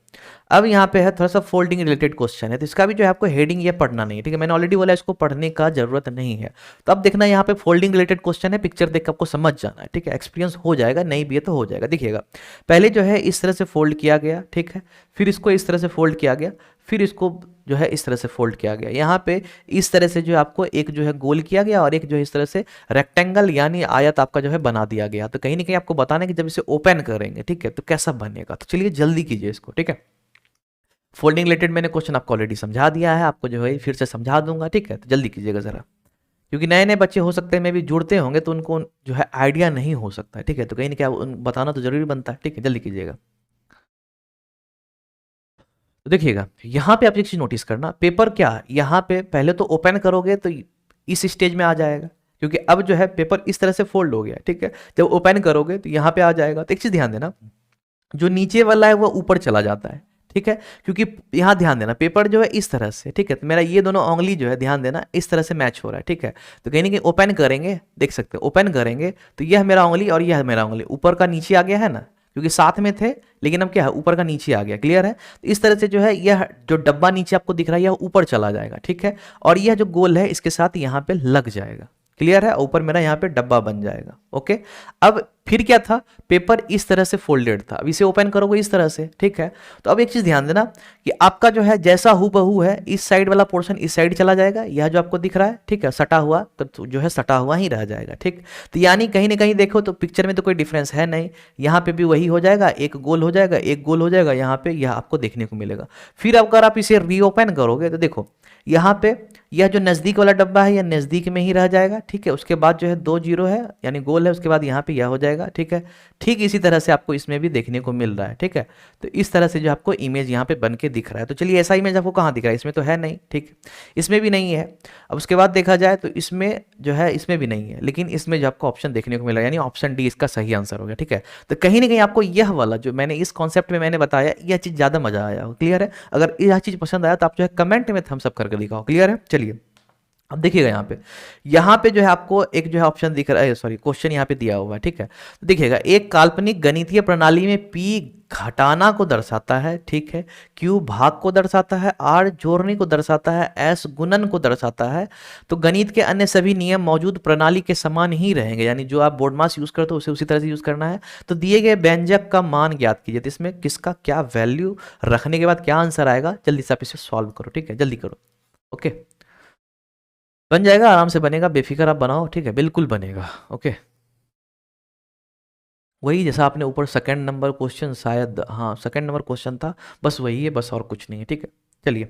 Speaker 1: अब यहाँ पे है थोड़ा सा फोल्डिंग रिलेटेड क्वेश्चन है, तो इसका भी जो है आपको हेडिंग ये पढ़ना नहीं है। ठीक है, मैंने ऑलरेडी बोला इसको पढ़ने का जरूरत नहीं है। तो अब देखना यहाँ पे फोल्डिंग रिलेटेड क्वेश्चन है, पिक्चर देख आपको समझ जाना है। ठीक है, एक्सपीरियंस हो जाएगा, नहीं भी है तो हो जाएगा। देखिएगा पहले जो है इस तरह से फोल्ड किया गया, ठीक है, फिर इसको इस तरह से फोल्ड किया गया, फिर इसको जो है इस तरह से फोल्ड किया गया। यहाँ पे इस तरह से जो है आपको एक जो है गोल किया गया और एक जो है इस तरह से रेक्टेंगल यानी आयत आपका जो है बना दिया गया। तो कहीं ना कहीं आपको बताना है कि जब इसे ओपन करेंगे, ठीक है, तो कैसा बनेगा। तो चलिए जल्दी कीजिए इसको। ठीक है, फोल्डिंग रिलेटेड मैंने क्वेश्चन आपको ऑलरेडी समझा दिया है, आपको जो है फिर से समझा दूंगा। ठीक है, तो जल्दी कीजिएगा जरा, क्योंकि नए नए बच्चे हो सकते हैं मैं भी जुड़ते होंगे तो उनको जो है आइडिया नहीं हो सकता है। ठीक है, तो कहीं ना कहीं बताना तो जरूरी बनता है। ठीक है, जल्दी कीजिएगा। तो देखिएगा यहाँ पे आप एक चीज नोटिस करना, पेपर क्या यहाँ पे पहले तो ओपन करोगे तो इस स्टेज में आ जाएगा, क्योंकि अब जो है पेपर इस तरह से फोल्ड हो गया, ठीक है। जब ओपन करोगे तो यहाँ पे आ जाएगा। तो एक चीज ध्यान देना, जो नीचे वाला है वो ऊपर चला जाता है, ठीक है, क्योंकि यहाँ ध्यान देना पेपर जो है इस तरह से, ठीक है, तो मेरा ये दोनों उंगली जो है ध्यान देना इस तरह से मैच हो रहा है, ठीक है। तो कहीं ना कहीं ओपन करेंगे, देख सकते हो ओपन करेंगे तो यह मेरा उंगली और यह मेरा उंगली ऊपर का नीचे आ गया है ना, क्योंकि साथ में थे, लेकिन अब क्या है ऊपर का नीचे आ गया, क्लियर है। तो इस तरह से जो है यह जो डब्बा नीचे आपको दिख रहा है यह ऊपर चला जाएगा, ठीक है, और यह जो गोल है इसके साथ यहाँ पे लग जाएगा, क्लियर है, ऊपर मेरा यहाँ पे डब्बा बन जाएगा। ओके, अब फिर क्या था, पेपर इस तरह से फोल्डेड था, अब इसे ओपन करोगे इस तरह से, ठीक है। तो अब एक चीज ध्यान देना कि आपका जो है जैसा हूबहू है इस साइड वाला पोर्शन इस साइड चला जाएगा, यह जो आपको दिख रहा है, ठीक है, सटा हुआ तो जो है सटा हुआ ही रह जाएगा, ठीक। तो यानी कहीं ना कहीं देखो तो पिक्चर में तो कोई डिफरेंस है नहीं, यहाँ पे भी वही हो जाएगा, एक गोल हो जाएगा, एक गोल हो जाएगा, यहाँ पे यह आपको देखने को मिलेगा। फिर अगर आप इसे रीओपन करोगे तो देखो यहाँ पे यह जो नज़दीक वाला डब्बा है यह नज़दीक में ही रह जाएगा, ठीक है। उसके बाद जो है 2 जीरो है यानी गोल है, उसके बाद यहाँ पे यह हो जाएगा, ठीक है। ठीक इसी तरह से आपको इसमें भी देखने को मिल रहा है, ठीक है। तो इस तरह से जो आपको इमेज यहाँ पे बन के दिख रहा है, तो चलिए ऐसा इमेज आपको कहाँ दिख रहा है, इसमें तो है नहीं, ठीक, इसमें भी नहीं है। अब उसके बाद देखा जाए तो इसमें जो है इसमें भी नहीं है, लेकिन इसमें जो आपको ऑप्शन देखने को मिला यानी ऑप्शन डी इसका सही आंसर हो गया, ठीक है। तो कहीं ना कहीं आपको यह वाला जो मैंने इस कॉन्सेप्ट में मैंने बताया यह चीज़ ज़्यादा मजा आया हो, क्लियर है। अगर यह चीज़ पसंद आया तो आप जो है कमेंट में थम्स अप करके दिखाओ, क्लियर है। चलिए अब देखिएगा यहाँ पे जो है आपको एक जो है ऑप्शन दिख रहा है, सॉरी क्वेश्चन यहाँ पे दिया हुआ है, ठीक है। तो देखिएगा एक काल्पनिक गणितीय प्रणाली में पी घटाना को दर्शाता है, ठीक है, क्यू भाग को दर्शाता है, आर जोड़ने को दर्शाता है, एस गुणन को दर्शाता है, तो गणित के अन्य सभी नियम मौजूद प्रणाली के समान ही रहेंगे, यानी जो आप बोर्ड मास यूज करते हो उसे उसी तरह से यूज करना है। तो दिए गए व्यंजक का मान ज्ञात कीजिए, तो इसमें किसका क्या वैल्यू रखने के बाद क्या आंसर आएगा, जल्दी से आप इसे सॉल्व करो, ठीक है, जल्दी करो। ओके, बन जाएगा, आराम से बनेगा, बेफिक्र आप बनाओ, ठीक है, बिल्कुल बनेगा। ओके, वही जैसा आपने ऊपर सेकंड नंबर क्वेश्चन, शायद हाँ सेकंड नंबर क्वेश्चन था, बस वही है, बस और कुछ नहीं है, ठीक है। चलिए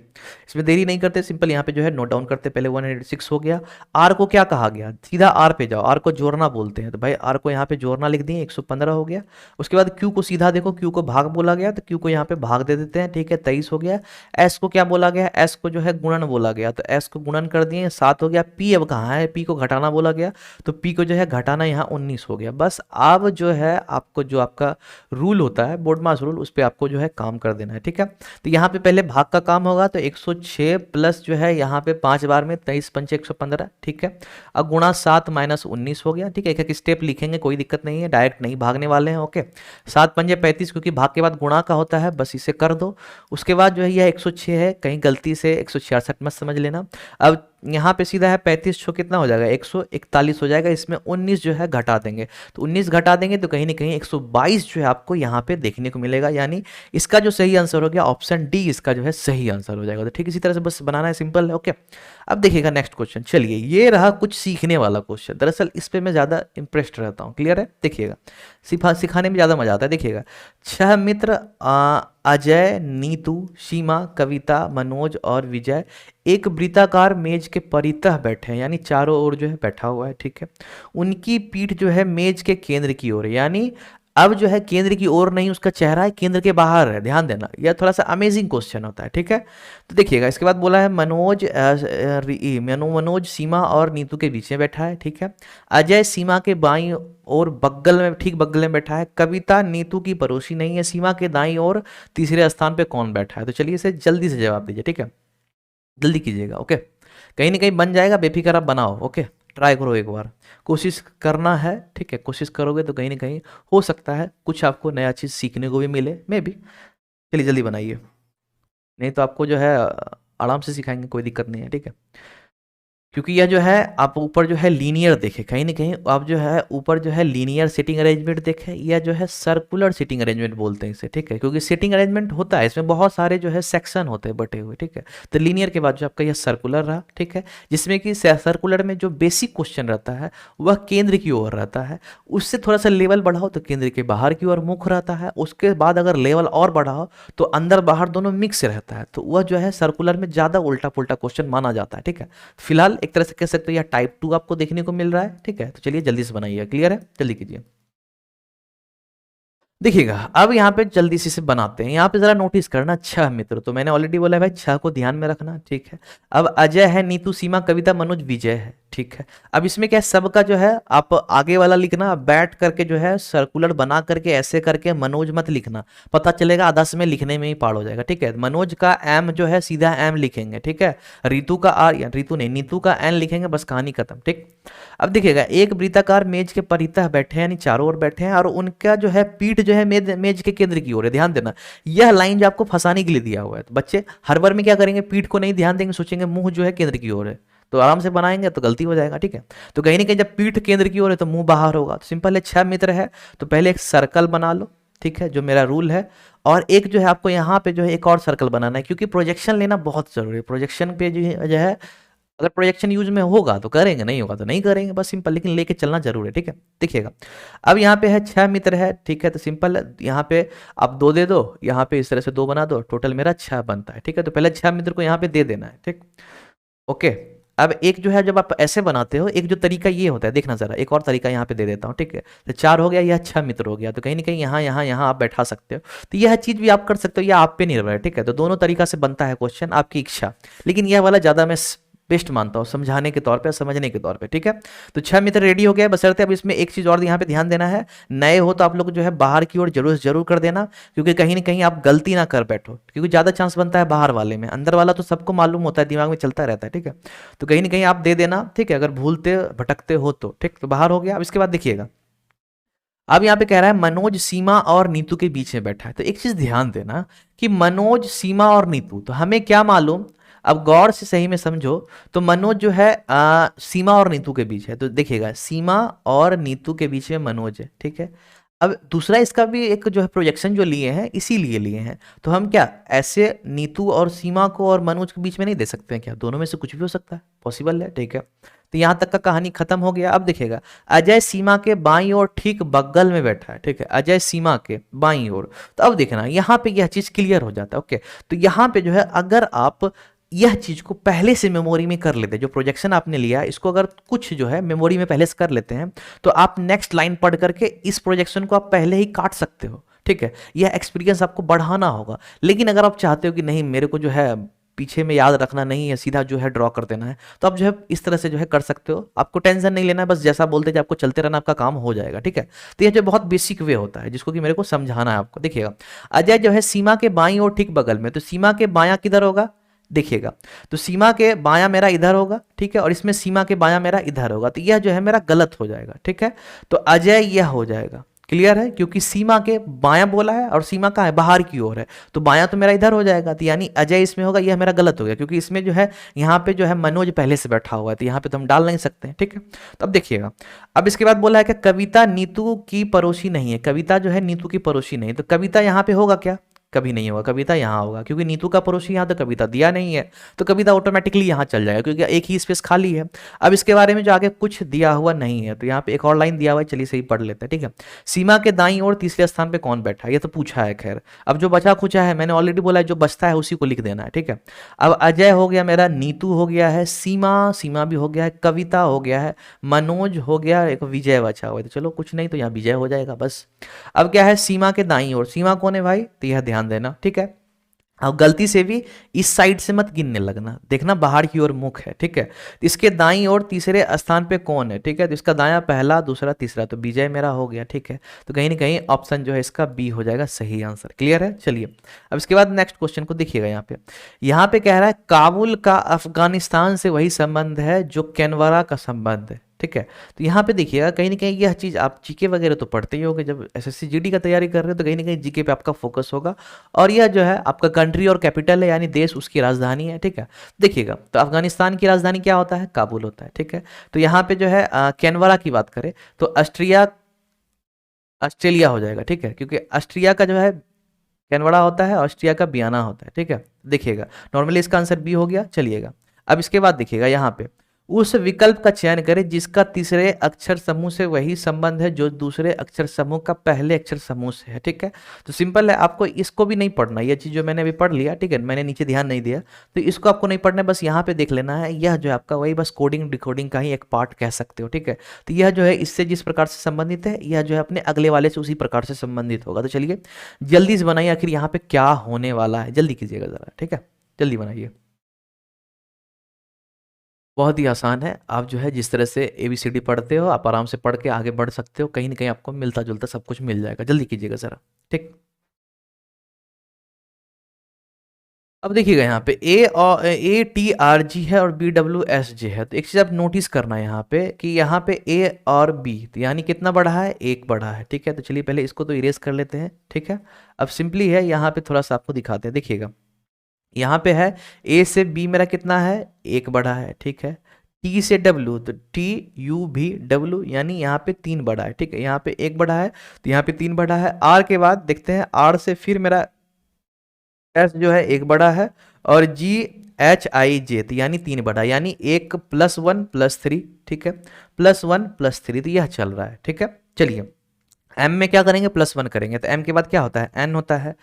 Speaker 1: इसमें देरी नहीं करते, सिंपल यहाँ पे जो है नोट डाउन करते, पहले 106 हो गया। आर को क्या कहा गया, सीधा आर पे जाओ, आर को जोड़ना बोलते हैं, तो भाई आर को यहाँ पे जोड़ना लिख दिए, 115 हो गया। उसके बाद क्यू को सीधा देखो, क्यू को भाग बोला गया तो क्यू को यहाँ पे भाग दे देते हैं, ठीक है, 23 हो गया। एस को क्या बोला गया, एस को जो है गुणन बोला गया, तो एस को गुणन कर दिए, 7 हो गया। पी अब कहाँ है, पी को घटाना बोला गया, तो पी को जो है घटाना यहाँ 19 हो गया। बस अब जो है आपको जो आपका रूल होता है बोर्ड मास रूल, उस पर आपको जो है काम कर देना है, ठीक है। तो यहाँ पे पहले भाग का काम होगा, तो 106 प्लस जो है यहाँ पे 5 बार में 23 पंचे 115, ठीक है। अब गुणा 7 माइनस 19 हो गया, ठीक है, एक एक स्टेप लिखेंगे, कोई दिक्कत नहीं है, डायरेक्ट नहीं भागने वाले हैं। ओके, 7 पंजे 35, क्योंकि भाग के बाद गुणा का होता है, बस इसे कर दो। उसके बाद जो है यह 106 है, कहीं गलती से 166 मत समझ लेना। अब यहाँ पे सीधा है 35 छो कितना हो जाएगा, 141 हो जाएगा, इसमें 19 जो है घटा देंगे, तो 19 घटा देंगे तो कहीं ना कहीं 122 जो है आपको यहाँ पे देखने को मिलेगा, यानी इसका जो सही आंसर हो गया ऑप्शन डी इसका जो है सही आंसर हो जाएगा। तो ठीक इसी तरह से बस बनाना है, सिंपल है। ओके, अब देखिएगा नेक्स्ट क्वेश्चन, चलिए ये रहा कुछ सीखने वाला क्वेश्चन, दरअसल इस पे मैं ज़्यादा इंप्रेस्ड रहता हूँ, क्लियर है। देखिएगा सिखाने में ज़्यादा मजा आता है। देखिएगा 6 मित्र अजय, नीतू, सीमा, कविता, मनोज और विजय एक वृत्ताकार मेज के परितः बैठे हैं, यानी चारों ओर जो है बैठा हुआ है, ठीक है। उनकी पीठ जो है मेज के केंद्र की ओर है, यानी अब जो है केंद्र की ओर नहीं, उसका चेहरा है केंद्र के बाहर है, ध्यान देना, यह थोड़ा सा अमेजिंग क्वेश्चन होता है, ठीक है। तो देखिएगा इसके बाद बोला है मनोज सीमा और नीतू के बीच में बैठा है, ठीक है। अजय सीमा के बाईं और बगल में, ठीक बगल में बैठा है। कविता नीतू की पड़ोसी नहीं है। सीमा के दाईं और तीसरे स्थान पे कौन बैठा है, तो चलिए इसे जल्दी से जवाब दीजिए, ठीक है, जल्दी कीजिएगा। ओके, कहीं ना कहीं बन जाएगा, बेफिक्र आप बनाओ। ओके, ट्राई करो, एक बार कोशिश करना है, ठीक है, कोशिश करोगे तो कहीं ना कहीं हो सकता है कुछ आपको नया चीज़ सीखने को भी मिले, मे बी। चलिए जल्दी बनाइए, नहीं तो आपको जो है आराम से सिखाएंगे, कोई दिक्कत नहीं है, ठीक है। क्योंकि यह जो है आप ऊपर जो है लीनियर देखे, कहीं ना कहीं आप जो है ऊपर जो है लीनियर सिटिंग अरेंजमेंट देखे, या जो है सर्कुलर सिटिंग अरेंजमेंट बोलते हैं इसे, ठीक है, क्योंकि सिटिंग अरेंजमेंट होता है इसमें बहुत सारे जो है सेक्शन होते हैं बटे हुए, ठीक है। तो लीनियर के बाद जो आपका यह सर्कुलर रहा, ठीक है, जिसमें कि सर्कुलर में जो बेसिक क्वेश्चन रहता है वह केंद्र की ओर रहता है, उससे थोड़ा सा लेवल बढ़ाओ तो केंद्र के बाहर की ओर मुख रहता है, उसके बाद अगर लेवल और बढ़ाओ तो अंदर बाहर दोनों मिक्स रहता है, तो वह जो है सर्कुलर में ज़्यादा उल्टा पुल्टा क्वेश्चन माना जाता है, ठीक है। फिलहाल एक तरह से कह सकते हो या टाइप 2 आपको देखने को मिल रहा है, ठीक है। तो चलिए जल्दी से बनाइए, क्लियर है, जल्दी कीजिए। देखिएगा अब यहाँ पे जल्दी से इसे बनाते हैं। यहाँ पे जरा नोटिस करना, छह मित्र, तो मैंने ऑलरेडी बोला है भाई छह को ध्यान में रखना, ठीक है। अब अजय है, नीतू, सीमा, कविता, मनोज, विजय है, ठीक है। अब इसमें क्या है, सबका जो है आप आगे वाला लिखना, बैठ करके जो है सर्कुलर बना करके ऐसे करके मनोज मत लिखना, पता चलेगा आधा समय लिखने में ही पार हो जाएगा, ठीक है। मनोज का एम जो है सीधा एम लिखेंगे, ठीक है। रितु का आर, या रितु नहीं, नीतू का एन लिखेंगे, बस कहानी खत्म, ठीक। अब देखिएगा एक वृत्ताकार मेज के परितः बैठे हैं, यानी चारों ओर बैठे हैं, और उनका जो है पीठ जो है मेज के केंद्र की ओर है। ध्यान देना, यह लाइन जो आपको फंसाने के लिए दिया हुआ है। तो बच्चे हर बार में क्या करेंगे, पीठ को नहीं ध्यान देंगे, सोचेंगे मुंह जो है केंद्र की ओर है, तो आराम से बनाएंगे तो गलती हो जाएगा, ठीक है। तो कहीं ना कहीं जब पीठ केंद्र की ओर है तो मुंह बाहर होगा। तो सिंपल है, छह मित्र है तो पहले एक सर्कल बना लो, ठीक है, जो मेरा रूल है। और एक जो है आपको यहाँ पे जो है एक और सर्कल बनाना है, क्योंकि प्रोजेक्शन लेना बहुत जरूरी है। प्रोजेक्शन पे जो है अगर प्रोजेक्शन यूज में होगा तो करेंगे, नहीं होगा तो नहीं करेंगे, बस सिंपल, लेकिन लेके चलना जरूर है, ठीक है। देखिएगा अब यहाँ पे है छह मित्र है, ठीक है, तो सिंपल यहाँ पे आप दो दे दो, यहाँ पे इस तरह से दो बना दो, टोटल मेरा छह बनता है, ठीक है। तो पहले छह मित्र को यहाँ पे दे देना है, ठीक, ओके। अब एक जो है जब आप ऐसे बनाते हो, एक जो तरीका ये होता है, देखना जरा, एक और तरीका यहाँ पे दे देता हूँ, ठीक है। तो चार हो गया, यह छह मित्र हो गया, तो कहीं ना कहीं यहाँ यहाँ यहाँ आप बैठा सकते हो। तो यह चीज भी आप कर सकते हो, यह आप पे निर्भर है, ठीक है। तो दोनों तरीका से बनता है क्वेश्चन, आपकी इच्छा, लेकिन यह वाला ज्यादा मैं बेस्ट मानता हूँ समझाने के तौर पे, समझने के तौर पे, ठीक है। तो छह मित्र रेडी हो गया, बशर्ते अब इसमें एक चीज और यहाँ पे ध्यान देना है, नए हो तो आप लोग जो है बाहर की ओर जरूर कर देना, क्योंकि कहीं ना कहीं आप गलती ना कर बैठो, क्योंकि ज्यादा चांस बनता है बाहर वाले में, अंदर वाला तो सबको मालूम होता है, दिमाग में चलता रहता है, ठीक है। तो कहीं ना कहीं आप दे देना, ठीक है, अगर भूलते भटकते हो तो, ठीक। तो बाहर हो गया। अब इसके बाद देखिएगा, अब यहाँ पे कह रहा है मनोज सीमा और नीतू के बीच में बैठा है। तो एक चीज ध्यान देना कि मनोज, सीमा और नीतू, तो हमें क्या मालूम, अब गौर से सही में समझो, तो मनोज जो है सीमा और नीतू के बीच है, तो देखिएगा सीमा और नीतू के बीच में मनोज है, ठीक है। अब दूसरा इसका भी एक जो है प्रोजेक्शन जो लिए हैं, इसीलिए लिए हैं, तो हम क्या ऐसे नीतू और सीमा को और मनोज के बीच में नहीं दे सकते हैं क्या, दोनों में से कुछ भी हो सकता है, पॉसिबल है, ठीक है। तो यहां तक का कहानी खत्म हो गया। अब देखिएगा अजय सीमा के बाईं ओर ठीक बगल में बैठा है, ठीक है, अजय सीमा के बाईं ओर। तो अब देखना यहाँ पे यह चीज क्लियर हो जाता है, ओके। तो यहाँ पे जो है अगर आप यह चीज को पहले से मेमोरी में कर लेते हैं, जो प्रोजेक्शन आपने लिया इसको अगर कुछ जो है मेमोरी में पहले से कर लेते हैं, तो आप नेक्स्ट लाइन पढ़ करके इस प्रोजेक्शन को आप पहले ही काट सकते हो, ठीक है। यह एक्सपीरियंस आपको बढ़ाना होगा। लेकिन अगर आप चाहते हो कि नहीं मेरे को जो है पीछे में याद रखना नहीं है, सीधा जो है ड्रॉ कर देना है, तो आप जो है इस तरह से जो है कर सकते हो, आपको टेंशन नहीं लेना है, बस जैसा बोलते आपको चलते रहना, आपका काम हो जाएगा, ठीक है। तो यह जो बहुत बेसिक वे होता है जिसको कि मेरे को समझाना है आपको। देखिएगा अजय जो है सीमा के बाईं और ठीक बगल में, तो सीमा के बायां किधर होगा, देखिएगा, तो सीमा के बायां मेरा इधर होगा, ठीक है, और इसमें सीमा के बायां मेरा इधर होगा, तो यह जो है मेरा गलत हो जाएगा, ठीक है। तो अजय यह हो जाएगा, क्लियर है, क्योंकि सीमा के बायां बोला है और सीमा कहाँ है, बाहर की ओर है, तो बायां तो मेरा इधर हो जाएगा, तो यानी अजय इसमें होगा, यह मेरा गलत हो गया, क्योंकि इसमें जो है यहाँ पे जो है मनोज पहले से बैठा हुआ है, तो यहाँ पे तो हम डाल नहीं सकते हैं, ठीक है। तो अब देखिएगा, अब इसके बाद बोला है कि कविता नीतू की पड़ोसी नहीं है, कविता जो है नीतू की पड़ोसी नहीं, तो कविता यहाँ पे होगा क्या, कभी नहीं होगा, कविता यहाँ होगा, क्योंकि नीतू का पड़ोसी यहाँ तो कविता दिया नहीं है, तो कविता ऑटोमेटिकली यहाँ चल जाएगा, क्योंकि एक ही स्पेस खाली है। अब इसके बारे में जो आगे कुछ दिया हुआ नहीं है, तो यहाँ पे एक और लाइन दिया हुआ है, चलिए सही पढ़ लेते हैं, ठीक है। सीमा के दाईं ओर तीसरे स्थान पे कौन बैठा है, ये तो पूछा है, खैर अब जो बचा खुचा है मैंने ऑलरेडी बोला है, जो बचता है उसी को लिख देना है, ठीक है। अब अजय हो गया मेरा, नीतू हो गया है, सीमा भी हो गया है, कविता हो गया है, मनोज हो गया, एक विजय बचा हुआ है, तो चलो कुछ नहीं तो यहाँ विजय हो जाएगा बस। अब क्या है सीमा के दाईं ओर, सीमा कौन है भाई, तो यह ध्यान देना, ठीक है। अब गलती से भी इस साइड से मत गिनने लगना, देखना बाहर की ओर मुख है, ठीक है। इसके दाईं ओर तीसरे स्थान पे कौन है, ठीक है, तो इसका दायां पहला दूसरा तीसरा, तो विजय मेरा हो गया, ठीक है। तो कहीं ना कहीं ऑप्शन जो है इसका बी हो जाएगा सही आंसर, क्लियर है। चलिए अब इसके बाद नेक्स्ट क्वेश्चन को देखिएगा, यहाँ पे कह रहा है काबुल का अफगानिस्तान से वही संबंध है जो कैनवरा का संबंध है, ठीक है। तो यहाँ पे देखिएगा कहीं ना कहीं यह चीज़ आप जीके वगैरह तो पढ़ते ही होगे, जब एसएससी जीडी का तैयारी कर रहे हो तो कहीं ना कहीं जीके पे आपका फोकस होगा, और यह जो है आपका कंट्री और कैपिटल है, यानी देश उसकी राजधानी है, ठीक है। देखिएगा तो अफगानिस्तान की राजधानी क्या होता है, काबुल होता है, ठीक है। तो यहाँ पे जो है कैनवरा की बात करें तो ऑस्ट्रेलिया हो जाएगा, ठीक है, क्योंकि ऑस्ट्रिया का जो है कैनवरा होता है, ऑस्ट्रिया का बियाना होता है, ठीक है। देखिएगा नॉर्मली इसका आंसर बी हो गया। चलिएगा अब इसके बाद देखिएगा यहाँ पे उस विकल्प का चयन करें जिसका तीसरे अक्षर समूह से वही संबंध है जो दूसरे अक्षर समूह का पहले अक्षर समूह से है। ठीक है, तो सिंपल है, आपको इसको भी नहीं पढ़ना, ये चीज जो मैंने अभी पढ़ लिया, ठीक है, मैंने नीचे ध्यान नहीं दिया, तो इसको आपको नहीं पढ़ना है, बस यहाँ पे देख लेना है। यह जो है आपका वही बस कोडिंग डिकोडिंग का ही एक पार्ट कह सकते हो। ठीक है, तो यह जो है इससे जिस प्रकार से संबंधित है, यह जो है अपने अगले वाले से उसी प्रकार से संबंधित होगा। तो चलिए जल्दी से बनाइए, आखिर यहाँ पे क्या होने वाला है, जल्दी कीजिएगा जरा। ठीक है, जल्दी बनाइए। बहुत ही आसान है, आप जो है जिस तरह से ABCD पढ़ते हो, आप आराम से पढ़ के आगे बढ़ सकते हो, कहीं ना कहीं आपको मिलता जुलता सब कुछ मिल जाएगा। जल्दी कीजिएगा ज़रा। ठीक, अब देखिएगा यहाँ पे ATRG है और BWSJ है, तो एक चीज़ आप नोटिस करना है यहाँ पे कि यहाँ पे A और B, तो यानी कितना बढ़ा है, एक बढ़ा है। ठीक है, तो चलिए पहले इसको तो इरेज कर लेते हैं। ठीक है, अब सिंपली है, यहाँ पे थोड़ा सा आपको दिखाते हैं, देखिएगा यहाँ पे है A से B मेरा कितना है, एक बढ़ा है। ठीक है, T से W, तो TUV W यानी यहाँ पे तीन बढ़ा है। ठीक है, यहाँ पे एक बढ़ा है, तो यहाँ पे तीन बढ़ा है। R के बाद देखते हैं, R से फिर मेरा S जो है एक बढ़ा है, और GHIJ तो यानी तीन बढ़ा, यानी एक +1 +3। ठीक है, +1 +3, तो यह चल रहा है। ठीक है, चलिए M में क्या करेंगे, +1 करेंगे, तो M के बाद क्या होता है, N होता है।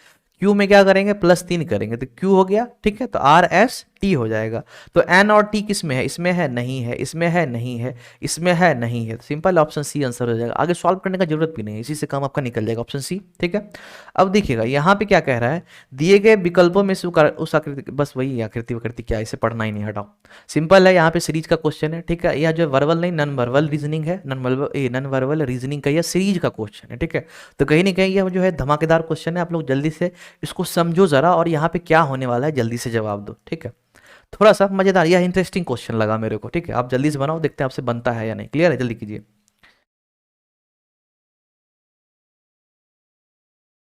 Speaker 1: Q में क्या करेंगे, +3 करेंगे, तो Q हो गया। ठीक है, तो RST हो जाएगा। तो N और T किस में है, इसमें है, नहीं है, इसमें है, नहीं है, इसमें है, नहीं है, तो सिंपल ऑप्शन सी आंसर हो जाएगा। आगे सॉल्व करने का जरूरत भी नहीं है, इसी से काम आपका निकल जाएगा, ऑप्शन सी। ठीक है, अब देखिएगा यहाँ पे क्या कह रहा है, दिए गए विकल्पों में से उस आकृति, बस वही आकृति विकृति क्या, इसे पढ़ना ही नहीं, हटाओ। सिंपल है, यहाँ पे सीरीज का क्वेश्चन है। ठीक है, यह जो वर्बल नहीं, नॉन वर्बल रीजनिंग है, नॉन वर्बल रीजनिंग का यह सीरीज का क्वेश्चन है। ठीक है, तो कहीं ना कहीं यह जो है धमाकेदार क्वेश्चन है, आप लोग जल्दी से इसको समझो जरा, और यहाँ पे क्या होने वाला है जल्दी से जवाब दो। ठीक है, थोड़ा सा मजेदार या इंटरेस्टिंग क्वेश्चन लगा मेरे को। ठीक है, आप जल्दी से बनाओ, देखते हैं आपसे बनता है या नहीं। क्लियर है, जल्दी कीजिए,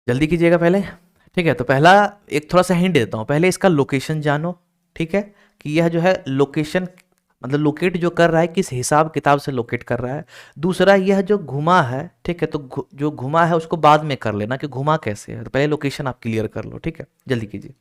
Speaker 1: जल्दी कीजिएगा पहले। ठीक है, तो पहला एक थोड़ा सा हिंट देता हूँ, पहले इसका लोकेशन जानो। ठीक है, कि यह जो है लोकेशन मतलब लोकेट जो कर रहा है किस हिसाब किताब से लोकेट कर रहा है। दूसरा, यह जो घुमा है, ठीक है, तो जो घुमा है उसको बाद में कर लेना कि घुमा कैसे है, तो पहले लोकेशन आप क्लियर कर लो। ठीक है, जल्दी कीजिए।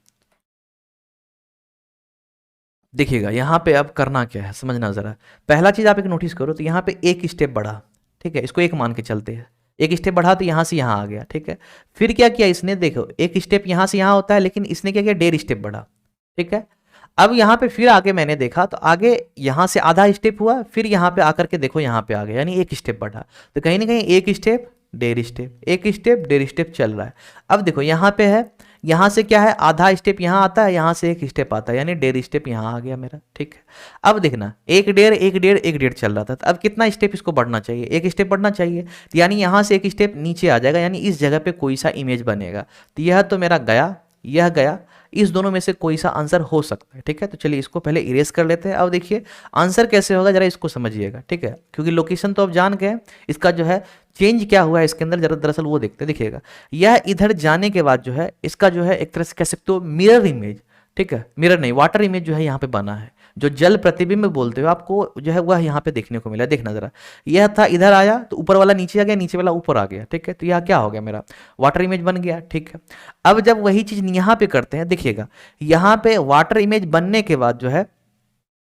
Speaker 1: देखिएगा यहाँ पे अब करना क्या है, समझना ज़रा। पहला चीज़ आप एक नोटिस करो, तो यहाँ पे एक स्टेप बढ़ा। ठीक है, इसको एक मान के चलते हैं, एक स्टेप बढ़ा तो यहाँ से यहाँ आ गया। ठीक है, फिर क्या किया इसने, देखो एक स्टेप यहाँ से यहाँ होता है, लेकिन इसने क्या किया, 1.5 स्टेप बढ़ा। ठीक है, अब यहाँ पे फिर आगे मैंने देखा, तो आगे यहाँ से आधा स्टेप हुआ, फिर यहाँ पे आकर के देखो यहाँ पे आ गया, यानी एक स्टेप बढ़ा। तो कहीं ना कहीं एक स्टेप 1.5 स्टेप, एक स्टेप 1.5 स्टेप चल रहा है। अब देखो यहाँ पे है, यहाँ से क्या है, आधा स्टेप यहाँ आता है, यहाँ से एक स्टेप आता है, यानी 1.5 स्टेप यहाँ आ गया मेरा। ठीक है, अब देखना, एक डेढ़ एक डेढ़ एक डेढ़ चल रहा था, तो अब कितना स्टेप इसको बढ़ना चाहिए, एक स्टेप बढ़ना चाहिए, तो यानी यहाँ से एक स्टेप नीचे आ जाएगा, यानी इस जगह पे कोई सा इमेज बनेगा। तो यह तो मेरा गया, यह गया, इस दोनों में से कोई सा आंसर हो सकता है। ठीक है, तो चलिए इसको पहले इरेज कर लेते हैं। अब देखिए आंसर कैसे होगा, जरा इसको समझिएगा। ठीक है, क्योंकि लोकेशन तो अब जान गए, इसका जो है चेंज क्या हुआ है इसके अंदर, जरा दरअसल वो देखते हैं। देखिएगा, यह इधर जाने के बाद जो है इसका जो है एक तरह से कह सकते हो मिरर इमेज, ठीक है, मिरर नहीं वाटर इमेज जो है यहाँ पे बना है, जो जल प्रतिबिंब बोलते हो आपको जो है वह यहाँ पे देखने को मिला। देखना जरा, यह था इधर आया तो ऊपर वाला नीचे आ गया, नीचे वाला ऊपर आ गया। ठीक है, तो यह क्या हो गया, मेरा वाटर इमेज बन गया। ठीक है, अब जब वही चीज यहाँ पे करते हैं, देखिएगा यहाँ पे वाटर इमेज बनने के बाद जो है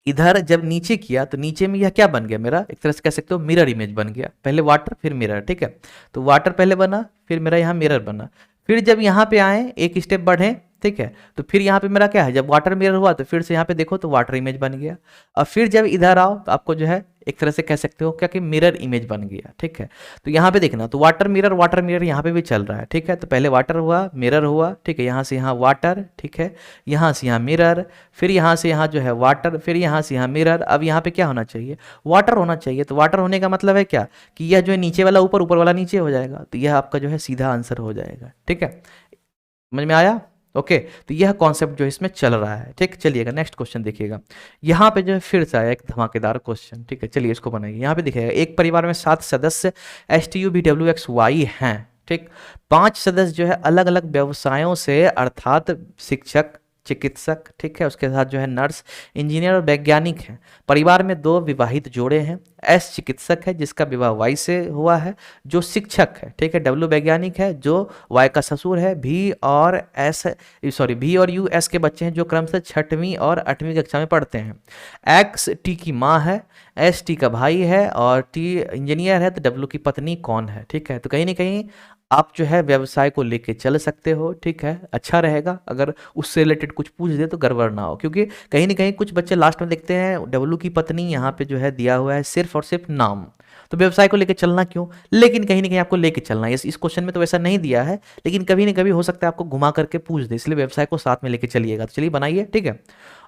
Speaker 1: इधर जब नीचे किया तो नीचे में यह क्या बन गया, मेरा एक तरह से कह सकते हो मिरर इमेज बन गया। पहले वाटर फिर मिरर। ठीक है, तो वाटर पहले बना, फिर मेरा यहाँ मिरर बना, फिर जब यहाँ पे आए एक स्टेप बढ़े, ठीक है, तो फिर यहाँ पे मेरा क्या है, जब वाटर मिरर हुआ तो फिर से यहाँ पे देखो तो वाटर इमेज बन गया, और फिर जब इधर आओ तो आपको जो है एक तरह से कह सकते हो क्या कि मिरर इमेज बन गया। ठीक है, तो यहाँ पे देखना, तो वाटर मिरर यहाँ पे भी चल रहा है। ठीक है, तो पहले वाटर हुआ, मिरर हुआ, ठीक है, यहाँ से यहाँ वाटर, ठीक है, यहाँ से यहाँ मिरर, फिर यहाँ से यहाँ जो है वाटर, फिर यहाँ से यहाँ मिरर। अब यहाँ पे क्या होना चाहिए, वाटर होना चाहिए। तो वाटर होने का मतलब है क्या कि यह जो है नीचे वाला ऊपर, ऊपर वाला नीचे हो जाएगा, तो यह आपका जो है सीधा आंसर हो जाएगा। ठीक है, समझ में आया। ओके, तो यह कॉन्सेप्ट जो इसमें चल रहा है। ठीक, चलिएगा नेक्स्ट क्वेश्चन देखिएगा, यहाँ पे जो है फिर से आया एक धमाकेदार क्वेश्चन। ठीक है, चलिए इसको बनाइए। यहाँ पे देखिएगा एक परिवार में 7 सदस्य STUVWXY हैं। ठीक, 5 सदस्य जो है अलग अलग व्यवसायों से, अर्थात शिक्षक, चिकित्सक, ठीक है, उसके साथ जो है नर्स, इंजीनियर और वैज्ञानिक है। परिवार में दो विवाहित जोड़े हैं। एस चिकित्सक है जिसका विवाह वाई से हुआ है, जो शिक्षक है, ठीक है। डब्ल्यू वैज्ञानिक है जो वाई का ससुर है। भी और यू एस के बच्चे हैं जो क्रमशः 6वीं और 8वीं कक्षा में पढ़ते हैं। एक्स टी की माँ है, एस टी का भाई है और टी इंजीनियर है। तो डब्ल्यू की पत्नी कौन है, ठीक है। तो कहीं ना कहीं आप जो है व्यवसाय को लेके चल सकते हो, ठीक है। अच्छा रहेगा अगर उससे रिलेटेड कुछ पूछ दे तो गड़बड़ ना हो, क्योंकि कहीं ना कहीं कुछ बच्चे लास्ट में देखते हैं डब्लू की पत्नी यहाँ पे जो है दिया हुआ है सिर्फ और सिर्फ नाम, तो व्यवसाय को लेके चलना क्यों। लेकिन कहीं ना कहीं आपको लेके चलना है। इस क्वेश्चन में तो वैसा नहीं दिया है, लेकिन कभी ना कभी हो सकता है आपको घुमा करके पूछ दे, इसलिए व्यवसाय को साथ में लेके चलिएगा। तो चलिए बनाइए, ठीक है।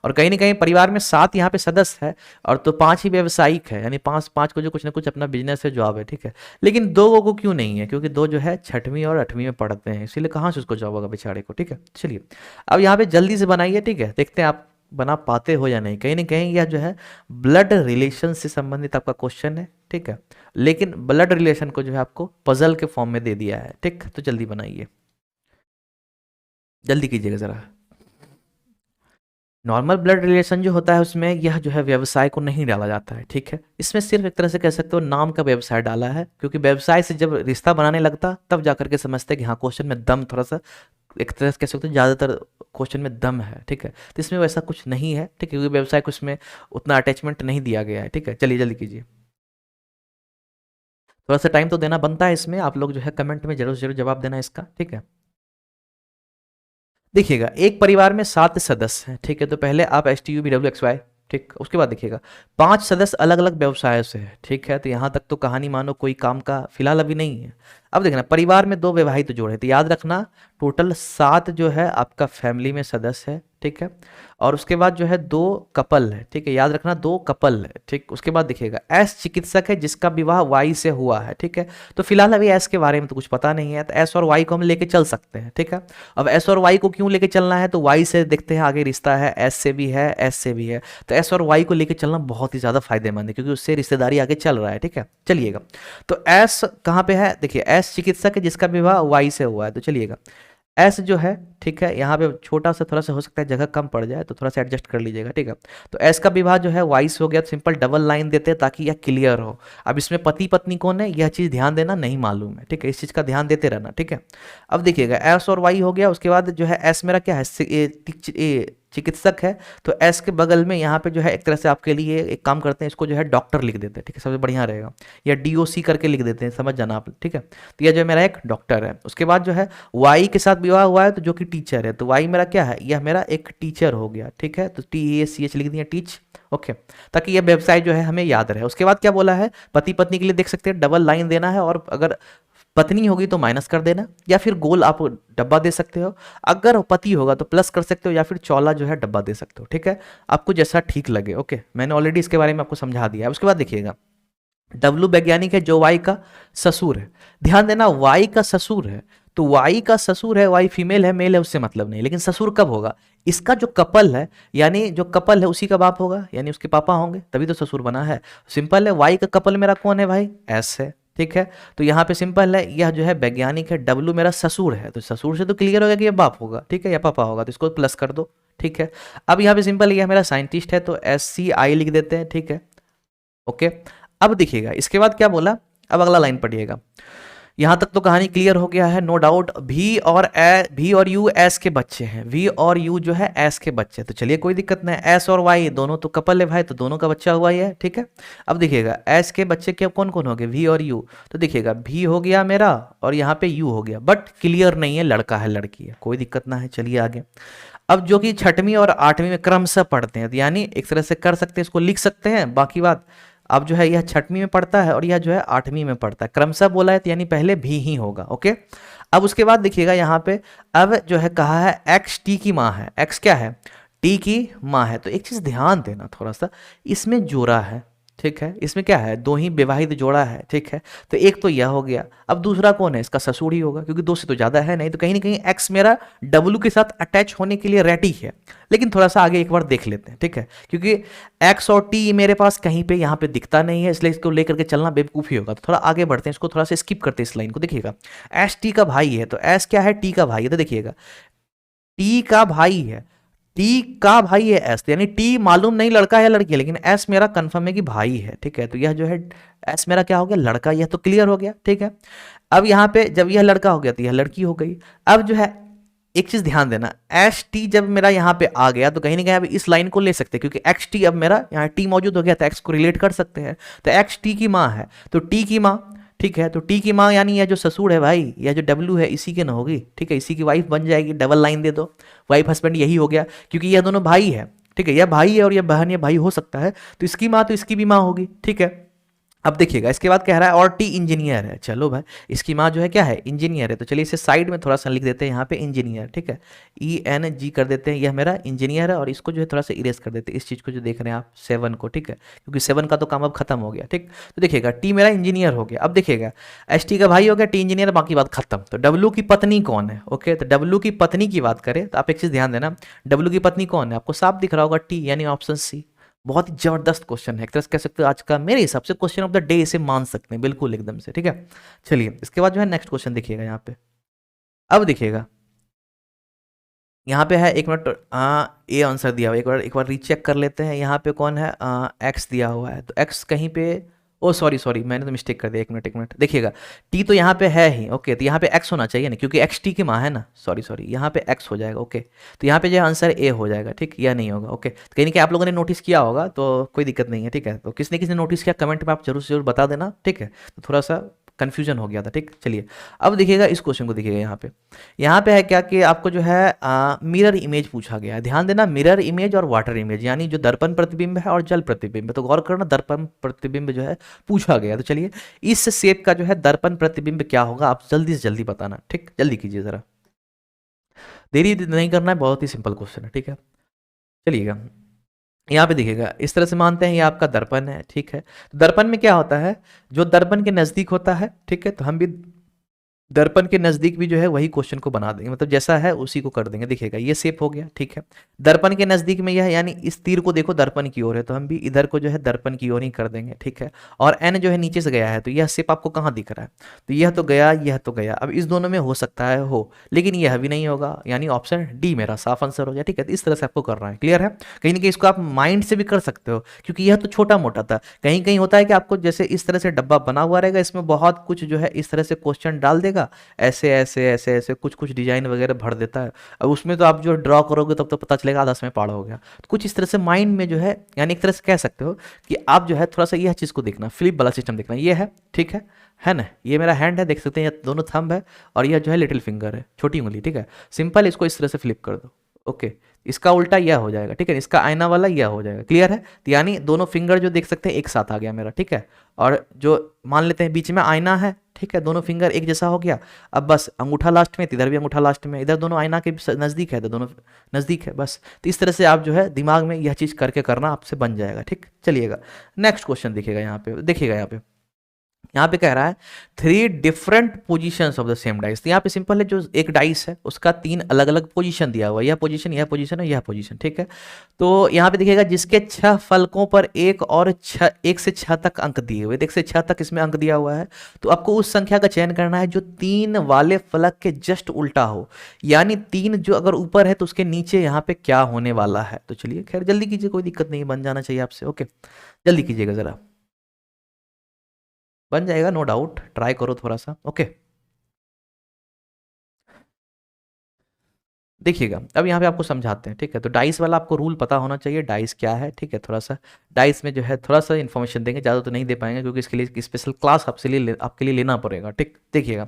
Speaker 1: और कहीं ना कहीं परिवार में 7 यहाँ पे सदस्य है और तो 5 ही व्यावसायिक है, यानी 5 को जो कुछ ना कुछ अपना बिजनेस है, जॉब है, ठीक है। लेकिन 2 को क्यों नहीं है, क्योंकि 2 जो है 6वीं और 8वीं में पढ़ते हैं, इसीलिए कहाँ से उसको जॉब होगा बेचारे को, ठीक है। चलिए अब यहाँ पे जल्दी से बनाइए, ठीक है। देखते हैं आप बना पाते हो या नहीं। कहीं ना कहीं यह जो है ब्लड रिलेशन से संबंधित आपका क्वेश्चन है, ठीक है। लेकिन ब्लड रिलेशन को जो है आपको पजल के फॉर्म में दे दिया है, ठीक। तो जल्दी बनाइए, जल्दी कीजिएगा जरा। नॉर्मल ब्लड रिलेशन जो होता है उसमें यह जो है व्यवसाय को नहीं डाला जाता है, ठीक है। इसमें सिर्फ एक तरह से कह सकते हो नाम का व्यवसाय डाला है, क्योंकि व्यवसाय से जब रिश्ता बनाने लगता तब जाकर के समझते हैं कि हाँ क्वेश्चन में दम थोड़ा सा, एक तरह से कह सकते हो ज़्यादातर क्वेश्चन में दम है, ठीक है। तो इसमें वैसा कुछ नहीं है, ठीक है, क्योंकि व्यवसाय को इसमें उतना अटैचमेंट नहीं दिया गया है, ठीक है। चलिए जल्दी कीजिए, थोड़ा सा टाइम तो देना बनता है इसमें। आप लोग जो है कमेंट में जरूर जरूर जवाब देना इसका, ठीक है। देखिएगा एक परिवार में 7 सदस्य हैं, ठीक है। तो पहले आप S T U V W X Y, ठीक। उसके बाद देखिएगा 5 सदस्य अलग अलग व्यवसाय से है, ठीक है। तो यहाँ तक तो कहानी मानो कोई काम का फिलहाल अभी नहीं है। अब देखना परिवार में 2 विवाहित जोड़े, तो याद रखना टोटल 7 जो है आपका फैमिली में सदस्य है, ठीक है। और उसके बाद जो है 2 कपल है, ठीक है, याद रखना 2 कपल है, ठीक। उसके बाद देखिएगा एस चिकित्सक है जिसका विवाह वाई से हुआ है, ठीक है। तो फिलहाल अभी एस के बारे में तो कुछ पता नहीं है, तो एस और वाई को हम लेके चल सकते हैं, ठीक है। अब एस और वाई को क्यों लेके चलना है, तो वाई से देखते हैं आगे रिश्ता है, एस से भी है, एस से भी है। तो एस और वाई को लेके चलना बहुत ही ज़्यादा फायदेमंद है, क्योंकि उससे रिश्तेदारी आगे चल रहा है, ठीक है। चलिएगा तो एस कहाँ पे है, देखिए एस चिकित्सक है जिसका विवाह वाई से हुआ है। तो चलिएगा एस जो है, ठीक है, यहाँ पे छोटा सा थोड़ा सा हो सकता है जगह कम पड़ जाए, तो थोड़ा सा एडजस्ट कर लीजिएगा, ठीक है। तो एस का विवाह जो है वाई से हो गया, तो सिंपल डबल लाइन देते हैं ताकि यह क्लियर हो। अब इसमें पति पत्नी कौन है यह चीज़ ध्यान देना नहीं मालूम है, ठीक है, इस चीज़ का ध्यान देते रहना, ठीक है। अब देखिएगा एस और वाई हो गया, उसके बाद जो है एस मेरा क्या है, चिकित्सक है। तो एस के बगल में यहाँ पे जो है एक तरह से आपके लिए एक काम करते हैं, इसको जो है डॉक्टर लिख देते हैं, ठीक है, सबसे बढ़िया रहेगा, या डीओसी करके लिख देते हैं, समझ जाना आप, ठीक है। तो यह जो मेरा एक डॉक्टर है। उसके बाद जो है वाई के साथ विवाह हुआ है, तो जो कि टीचर है, तो वाई मेरा क्या है, यह मेरा एक टीचर हो गया, ठीक है। तो TEACH लिख दिया, टीच, ओके, ताकि यह व्यवसाय जो है हमें याद रहे। उसके बाद क्या बोला है, पति पत्नी के लिए देख सकते हैं डबल लाइन देना है, और अगर पत्नी होगी तो माइनस कर देना, या फिर गोल आप डब्बा दे सकते हो। अगर पति होगा तो प्लस कर सकते हो, या फिर चौला जो है डब्बा दे सकते हो, ठीक है, आपको जैसा ठीक लगे, ओके। मैंने ऑलरेडी इसके बारे में आपको समझा दिया है। उसके बाद देखिएगा डब्लू वैज्ञानिक है जो वाई का ससुर है। ध्यान देना वाई का ससुर है, तो वाई का ससुर है, वाई फीमेल है, मेल है उससे मतलब नहीं, लेकिन ससुर कब होगा, इसका जो कपल है, यानी जो कपल है उसी का बाप होगा, यानी उसके पापा होंगे, तभी तो ससुर बना है। सिंपल है, वाई का कपल मेरा कौन है भाई, एस है, ठीक है। तो यहाँ पे सिंपल है, यह जो है वैज्ञानिक है, डब्लू मेरा ससुर है, तो ससुर से तो क्लियर होगा कि ये बाप होगा, ठीक है, या पापा होगा, तो इसको प्लस कर दो, ठीक है। अब यहाँ पे सिंपल यह मेरा साइंटिस्ट है, तो SCI लिख देते हैं, ठीक है, ओके। अब देखिएगा इसके बाद क्या बोला, अब अगला लाइन पढ़िएगा। यहां तक तो कहानी क्लियर हो गया है, नो डाउट। भी और यू एस के बच्चे हैं, वी और यू जो है एस के बच्चे, तो चलिए कोई दिक्कत नहीं, एस और वाई दोनों तो कपल है भाई, तो दोनों का बच्चा हुआ ही है, ठीक है। अब देखिएगा एस के बच्चे क्या कौन कौन हो गए, वी और यू, तो देखिएगा भी हो गया मेरा और यहाँ पे यू हो गया, बट क्लियर नहीं है लड़का है लड़की है, कोई दिक्कत ना है, चलिए आगे। अब जो कि 6वीं और 8वीं में क्रमशः पढ़ते हैं, तो यानी एक तरह से कर सकते हैं, इसको लिख सकते हैं, बाकी बात अब जो है यह 6वीं में पढ़ता है और यह जो है 8वीं में पढ़ता है, क्रमशः बोला है तो यानी पहले भी ही होगा, ओके। अब उसके बाद देखिएगा यहाँ पे अब जो है कहा है एक्स टी की माँ है, एक्स क्या है, टी की माँ है। तो एक चीज ध्यान देना थोड़ा सा, इसमें जोड़ा है, ठीक है, इसमें क्या है, 2 ही विवाहित जोड़ा है, ठीक है। तो एक तो यह हो गया, अब दूसरा कौन है, इसका ससुर ही होगा, क्योंकि 2 से तो ज्यादा है नहीं, तो कहीं ना कहीं एक्स मेरा डब्लू के साथ अटैच होने के लिए रेडी है। लेकिन थोड़ा सा आगे एक बार देख लेते हैं, ठीक है, क्योंकि एक्स और टी मेरे पास कहीं पे यहाँ पे दिखता नहीं है, इसलिए इसको लेकर के चलना बेवकूफ़ी होगा। तो थोड़ा आगे बढ़ते हैं, इसको थोड़ा सा स्किप करते हैं इस लाइन को। देखिएगा एस टी का भाई है, तो एस क्या है, टी का भाई है, तो देखिएगा टी का भाई है, टी का भाई है एस, यानी टी मालूम नहीं लड़का है या लड़की है, लेकिन एस मेरा कंफर्म है कि भाई है, ठीक है। तो यह जो है एस मेरा क्या हो गया, लड़का, यह तो क्लियर हो गया, ठीक है। अब यहाँ पे जब यह लड़का हो गया तो यह लड़की हो गई। अब जो है एक चीज ध्यान देना, एस टी जब मेरा यहाँ पे आ गया तो कहीं ना कहीं अब इस लाइन को ले सकते हैं, क्योंकि एक्स टी अब मेरा यहाँ टी मौजूद हो गया तो एक्स को रिलेट कर सकते हैं। तो एक्स टी की माँ है, तो टी की माँ, ठीक है। तो टी की माँ यानी यह जो ससुर है भाई, यह जो डब्लू है इसी के ना होगी, ठीक है, इसी की वाइफ बन जाएगी, डबल लाइन दे दो, वाइफ हस्बैंड यही हो गया, क्योंकि यह दोनों भाई है, ठीक है, यह भाई है और यह बहन, यह भाई हो सकता है, तो इसकी माँ तो इसकी भी माँ होगी, ठीक है। अब देखिएगा इसके बाद कह रहा है और टी इंजीनियर है, चलो भाई इसकी माँ जो है क्या है, इंजीनियर है, तो चलिए इसे साइड में थोड़ा सा लिख देते हैं यहाँ पे इंजीनियर, ठीक है, ई एन जी कर देते हैं, यह मेरा इंजीनियर है, और इसको जो है थोड़ा सा इरेज कर देते हैं, इस चीज़ को जो देख रहे हैं आप 7 को, ठीक है, क्योंकि 7 का तो काम अब खत्म हो गया, ठीक। तो देखिएगा टी मेरा इंजीनियर हो गया। अब देखिएगा एस टी का भाई हो गया, टी इंजीनियर, बाकी बात खत्म। तो डब्लू की पत्नी कौन है, ओके, तो डब्लू की पत्नी की बात करें तो आप एक चीज़ ध्यान देना, डब्लू की पत्नी कौन है, आपको साफ दिख रहा होगा टी, यानी ऑप्शन सी। बहुत ही जबरदस्त क्वेश्चन है, एक तरह से कह सकते हो आज का मेरे हिसाब से क्वेश्चन ऑफ द डे इसे मान सकते हैं बिल्कुल एकदम से, ठीक है। चलिए इसके बाद जो है नेक्स्ट क्वेश्चन देखिएगा यहाँ पे। अब देखिएगा यहाँ पे है, एक मिनट, ए आंसर दिया हुआ है, एक बार रीचेक कर लेते हैं, यहाँ पे कौन है, एक्स दिया हुआ है, तो एक्स कहीं पे, ओ सॉरी सॉरी मैंने तो मिस्टेक कर दिया, एक मिनट देखिएगा, टी तो यहाँ पे है ही, ओके, तो यहाँ पे एक्स होना चाहिए ना, क्योंकि एक्स टी की माँ है ना, सॉरी सॉरी यहाँ पे एक्स हो जाएगा, ओके, तो यहाँ पे जो आंसर ए हो जाएगा, ठीक, या नहीं होगा, ओके, तो कहीं ना कहीं आप लोगों ने नोटिस किया होगा, तो कोई दिक्कत नहीं है, ठीक है, तो किसने किसने नोटिस किया कमेंट में आप जरूर से जरूर बता देना, ठीक है, तो थोड़ा सा कंफ्यूजन हो गया था, ठीक। चलिए अब देखिएगा इस क्वेश्चन को, देखिएगा यहाँ पे है क्या कि आपको जो है मिरर इमेज पूछा गया है, ध्यान देना, मिरर इमेज और वाटर इमेज, यानी जो दर्पण प्रतिबिंब है और जल प्रतिबिंब है, तो गौर करना दर्पण प्रतिबिंब जो है पूछा गया। तो चलिए इस शेप का जो है दर्पण प्रतिबिंब क्या होगा, आप जल्दी से जल्दी बताना, ठीक, जल्दी कीजिए जरा, देरी नहीं करना है, बहुत ही सिंपल क्वेश्चन है, ठीक है। चलिएगा यहाँ पे देखिएगा इस तरह से मानते हैं ये आपका दर्पण है, ठीक है, तो दर्पण में क्या होता है, जो दर्पण के नजदीक होता है, ठीक है, तो हम भी दर्पण के नजदीक भी जो है वही क्वेश्चन को बना देंगे, मतलब जैसा है उसी को कर देंगे। देखिएगा ये शेप हो गया, ठीक है, दर्पण के नजदीक में यह है, यानी इस तीर को देखो दर्पण की ओर है, तो हम भी इधर को जो है दर्पण की ओर ही कर देंगे, ठीक है। और एन जो है नीचे से गया है, तो यह शेप आपको कहाँ दिख रहा है, तो यह तो गया, यह तो गया, अब इस दोनों में हो सकता है हो, लेकिन यह भी नहीं होगा, यानी ऑप्शन डी मेरा साफ आंसर हो जाए, ठीक है। तो इस तरह से आपको करना है, क्लियर है। कहीं ना कहीं इसको आप माइंड से भी कर सकते हो, क्योंकि यह तो छोटा मोटा था, कहीं कहीं होता है कि आपको जैसे इस तरह से डब्बा बना हुआ रहेगा, इसमें बहुत कुछ जो है इस तरह से क्वेश्चन डाल देगा, ऐसे ऐसे ऐसे ऐसे कुछ कुछ डिजाइन वगैरह भर देता है, अब उसमें तो आप जो ड्रॉ करोगे तब तो पता चलेगा आधा समय पार हो गया। तो कुछ इस तरह से माइंड में जो है, यानी एक तरह से कह सकते हो कि आप जो है थोड़ा सा यह चीज़ को देखना, फ्लिप वाला सिस्टम देखना, ये है, ठीक है ना, ये मेरा हैंड है, देख सकते हैं ये दोनों थंब है, और यह जो है लिटिल फिंगर है, छोटी उंगली, ठीक है, सिंपल, इसको इस तरह से फ्लिप कर दो, ओके, इसका उल्टा यह हो जाएगा, ठीक है, इसका आईना वाला यह हो जाएगा, क्लियर है। तो यानी दोनों फिंगर जो देख सकते हैं एक साथ आ गया मेरा, ठीक है, और जो मान लेते हैं बीच में आईना है, ठीक है, दोनों फिंगर एक जैसा हो गया, अब बस अंगूठा लास्ट में, इधर भी अंगूठा लास्ट में, इधर दोनों आईना के नज़दीक है, तो दोनों नज़दीक है, बस। तो इस तरह से आप जो है दिमाग में यह चीज़ करके करना आपसे बन जाएगा, ठीक। चलिएगा नेक्स्ट क्वेश्चन देखिएगा यहाँ पे, देखिएगा यहाँ पे कह रहा है 3 different positions of the same dice. तो यहाँ पे सिंपल है, जो एक डाइस है उसका 3 अलग अलग पोजीशन दिया हुआ है, यह पोजीशन, यह पोजीशन और यह पोजीशन, ठीक है। तो यहाँ पे देखिएगा जिसके 6 फलकों पर 1 से 6 तक अंक दिए हुए, देख से 6 तक इसमें अंक दिया हुआ है, तो आपको उस संख्या का चयन करना है जो 3 वाले फलक के जस्ट उल्टा हो, यानी 3 जो अगर ऊपर है तो उसके नीचे यहाँ पे क्या होने वाला है। तो चलिए खैर जल्दी कीजिए, कोई दिक्कत नहीं, बन जाना चाहिए आपसे, ओके, जल्दी कीजिएगा जरा, बन जाएगा नो डाउट, ट्राई करो थोड़ा सा, ओके। देखिएगा अब यहाँ पे आपको समझाते हैं, ठीक है, तो डाइस वाला आपको रूल पता होना चाहिए, डाइस क्या है, ठीक है, थोड़ा सा डाइस में जो है थोड़ा सा इन्फॉर्मेशन देंगे, ज़्यादा तो नहीं दे पाएंगे, क्योंकि इसके लिए स्पेशल क्लास आपके लिए लेना पड़ेगा, ठीक। देखिएगा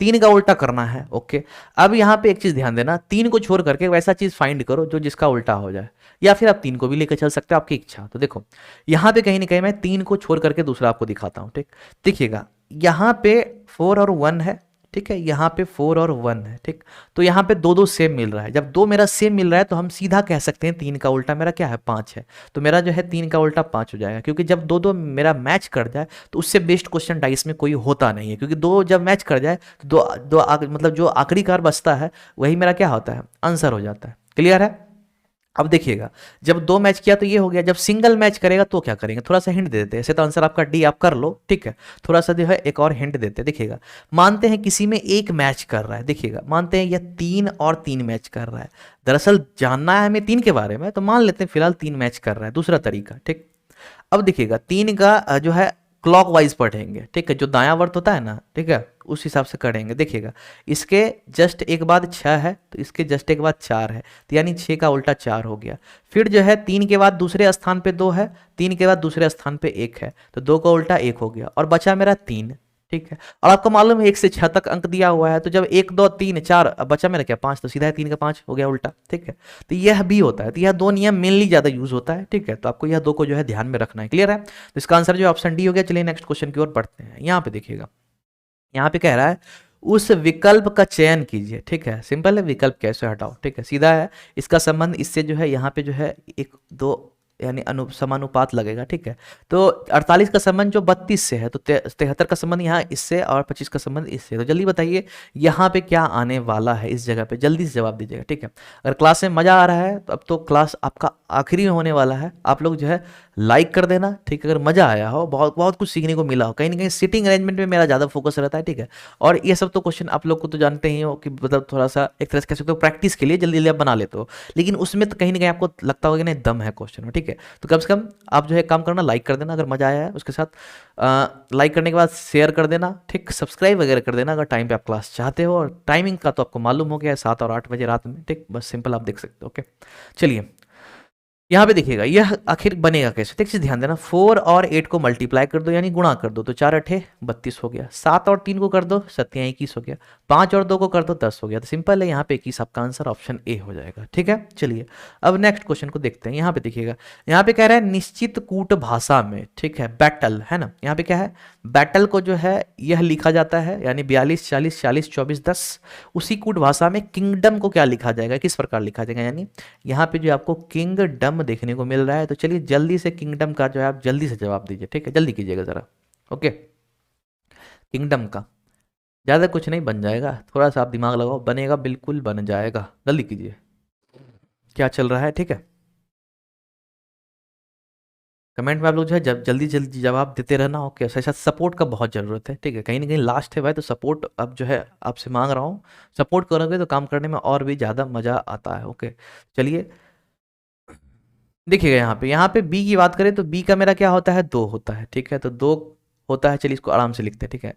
Speaker 1: 3 का उल्टा करना है, ओके। अब यहाँ पे एक चीज़ ध्यान देना, 3 को छोड़ करके वैसा चीज़ फाइंड करो जो जिसका उल्टा हो जाए, या फिर आप 3 को भी लेकर चल सकते हो, आपकी इच्छा। तो देखो यहाँ पे कहीं ना कहीं मैं 3 को छोड़ करके दूसरा आपको दिखाता हूँ, ठीक। देखिएगा यहाँ पे 4 और 1 है, ठीक है, यहाँ पे 4 और 1 है, ठीक। तो यहाँ पे दो दो सेम मिल रहा है, जब दो मेरा सेम मिल रहा है तो हम सीधा कह सकते हैं 3 का उल्टा मेरा क्या है, 5 है। तो मेरा जो है 3 का उल्टा 5 हो जाएगा, क्योंकि जब दो दो मेरा मैच कर जाए तो उससे बेस्ट क्वेश्चन डाइस में कोई होता नहीं है, क्योंकि दो जब मैच कर जाए तो मतलब जो आखिरी कार बचता है वही मेरा क्या होता है, आंसर हो जाता है, क्लियर है। अब देखिएगा, जब दो मैच किया तो ये हो गया, जब सिंगल मैच करेगा तो क्या करेंगे, थोड़ा सा हिंट दे देते हैं। ऐसे तो आंसर आपका डी आप कर लो, ठीक है, थोड़ा सा जो है एक और हिंट देते हैं। देखिएगा, मानते हैं किसी में एक मैच कर रहा है, देखिएगा मानते हैं यह 3 मैच कर रहा है। दरअसल जानना है हमें 3 के बारे में, तो मान लेते हैं फिलहाल 3 मैच कर रहा है, दूसरा तरीका, ठीक। अब देखिएगा 3 का जो है क्लॉकवाइज पढ़ेंगे, ठीक है, जो दायां वर्त होता है ना, ठीक है, उस हिसाब से करेंगे। देखिएगा, इसके जस्ट एक बाद 6 है, तो इसके जस्ट एक बाद 4 है, तो यानी 6 का उल्टा 4 हो गया। फिर जो है 3 के बाद दूसरे स्थान पे 2 है, 3 के बाद दूसरे स्थान पे 1 है, तो 2 का उल्टा 1 हो गया, और बचा मेरा 3, ठीक है। और आपको मालूम है 1 से 6 तक अंक दिया हुआ है, तो जब 1 2 3 4, अब बचा मेरा क्या 5, तो सीधा है 3 का 5 हो गया उल्टा, ठीक है। तो यह भी होता है, तो यह दो नियम मेनली ज्यादा यूज होता है, ठीक है। तो आपको यह दो को जो है ध्यान में रखना है, क्लियर है। तो इसका आंसर जो ऑप्शन डी हो गया। चलिए नेक्स्ट क्वेश्चन की ओर बढ़ते हैं। यहाँ पे देखिएगा, यहाँ पे कह रहा है उस विकल्प का चयन कीजिए, ठीक है, सिंपल है, विकल्प कैसे हटाओ, ठीक है, सीधा है। इसका संबंध इससे जो है यहाँ पे जो है 1 2 यानी समानुपात लगेगा, ठीक है। तो 48 का संबंध जो 32 से है, तो 73 का संबंध यहाँ इससे, और 25 का संबंध इससे। तो जल्दी बताइए यहाँ पे क्या आने वाला है, इस जगह पे जल्दी से जवाब दीजिएगा, ठीक है। अगर क्लास में मजा आ रहा है तो अब तो क्लास आपका आखिरी में होने वाला है, आप लोग जो है लाइक कर देना, ठीक है। अगर मजा आया हो, बहुत बहुत कुछ सीखने को मिला हो, कहीं ना कहीं सिटिंग अरेंजमेंट में मेरा ज़्यादा फोकस रहता है, ठीक है। और ये सब तो क्वेश्चन आप लोग को तो जानते ही हो कि मतलब थोड़ा सा एक तरह से कह सकते हो प्रैक्टिस के लिए जल्दी जल्दी आप बना लेते हो, लेकिन उसमें तो कहीं ना कहीं आपको लगता होगा कि नहीं दम है क्वेश्चन में, ठीक है। तो कम से कम आप जो है काम करना, लाइक कर देना अगर मजा आया है, उसके साथ लाइक करने के बाद शेयर कर देना, ठीक, सब्सक्राइब वगैरह कर देना अगर टाइम पे आप क्लास चाहते हो। और टाइमिंग का तो आपको मालूम हो गया है, 7 और 8 बजे रात में, ठीक, बस सिंपल आप देख सकते हो, ओके। चलिए यहाँ पे देखिएगा यह आखिर बनेगा कैसे, ठीक से ध्यान देना। 4 और 8 को मल्टीप्लाई कर दो यानी गुणा कर दो, तो 4 8 32 हो गया। 7 और 3 को कर दो 7 21 हो गया। 5 और 2 को कर दो 10 हो गया। तो सिंपल है, यहाँ पे 21 आपका आंसर ऑप्शन ए हो जाएगा, ठीक है। चलिए अब नेक्स्ट क्वेश्चन को देखते हैं। यहाँ पे देखिएगा, यहाँ पे कह रहा है निश्चित कूट भाषा में, ठीक है, बैटल है ना, यहाँ पे क्या है, बैटल को जो है यह लिखा जाता है यानी 42 40 40 24 10। उसी कूट भाषा में किंगडम को क्या लिखा जाएगा, किस प्रकार लिखा जाएगा, यानी यहाँ पे जो आपको किंगडम देखने को मिल रहा है। तो चलिए जल्दी से किंगडम का जो है आप जल्दी से जवाब दीजिए, ठीक है, जल्दी कीजिएगा जरा, ओके। किंगडम का ज़्यादा कुछ नहीं, बन जाएगा, थोड़ा सा आप दिमाग लगाओ, बनेगा, बिल्कुल बन जाएगा, जल्दी कीजिए, क्या चल रहा है, ठीक है। कमेंट में आप लोग जो है जल्दी जल्दी जवाब देते रहना, ओके। साथ साथ सपोर्ट का बहुत ज़रूरत है, ठीक है, कहीं ना कहीं लास्ट है भाई, तो सपोर्ट अब जो है आपसे मांग रहा हूँ। सपोर्ट करोगे तो काम करने में और भी ज़्यादा मज़ा आता है, ओके। चलिए देखिएगा, यहाँ पे बी की बात करें तो बी का मेरा क्या होता है, 2 होता है, ठीक है, तो 2 होता है। चलिए इसको आराम से लिखते हैं, ठीक है।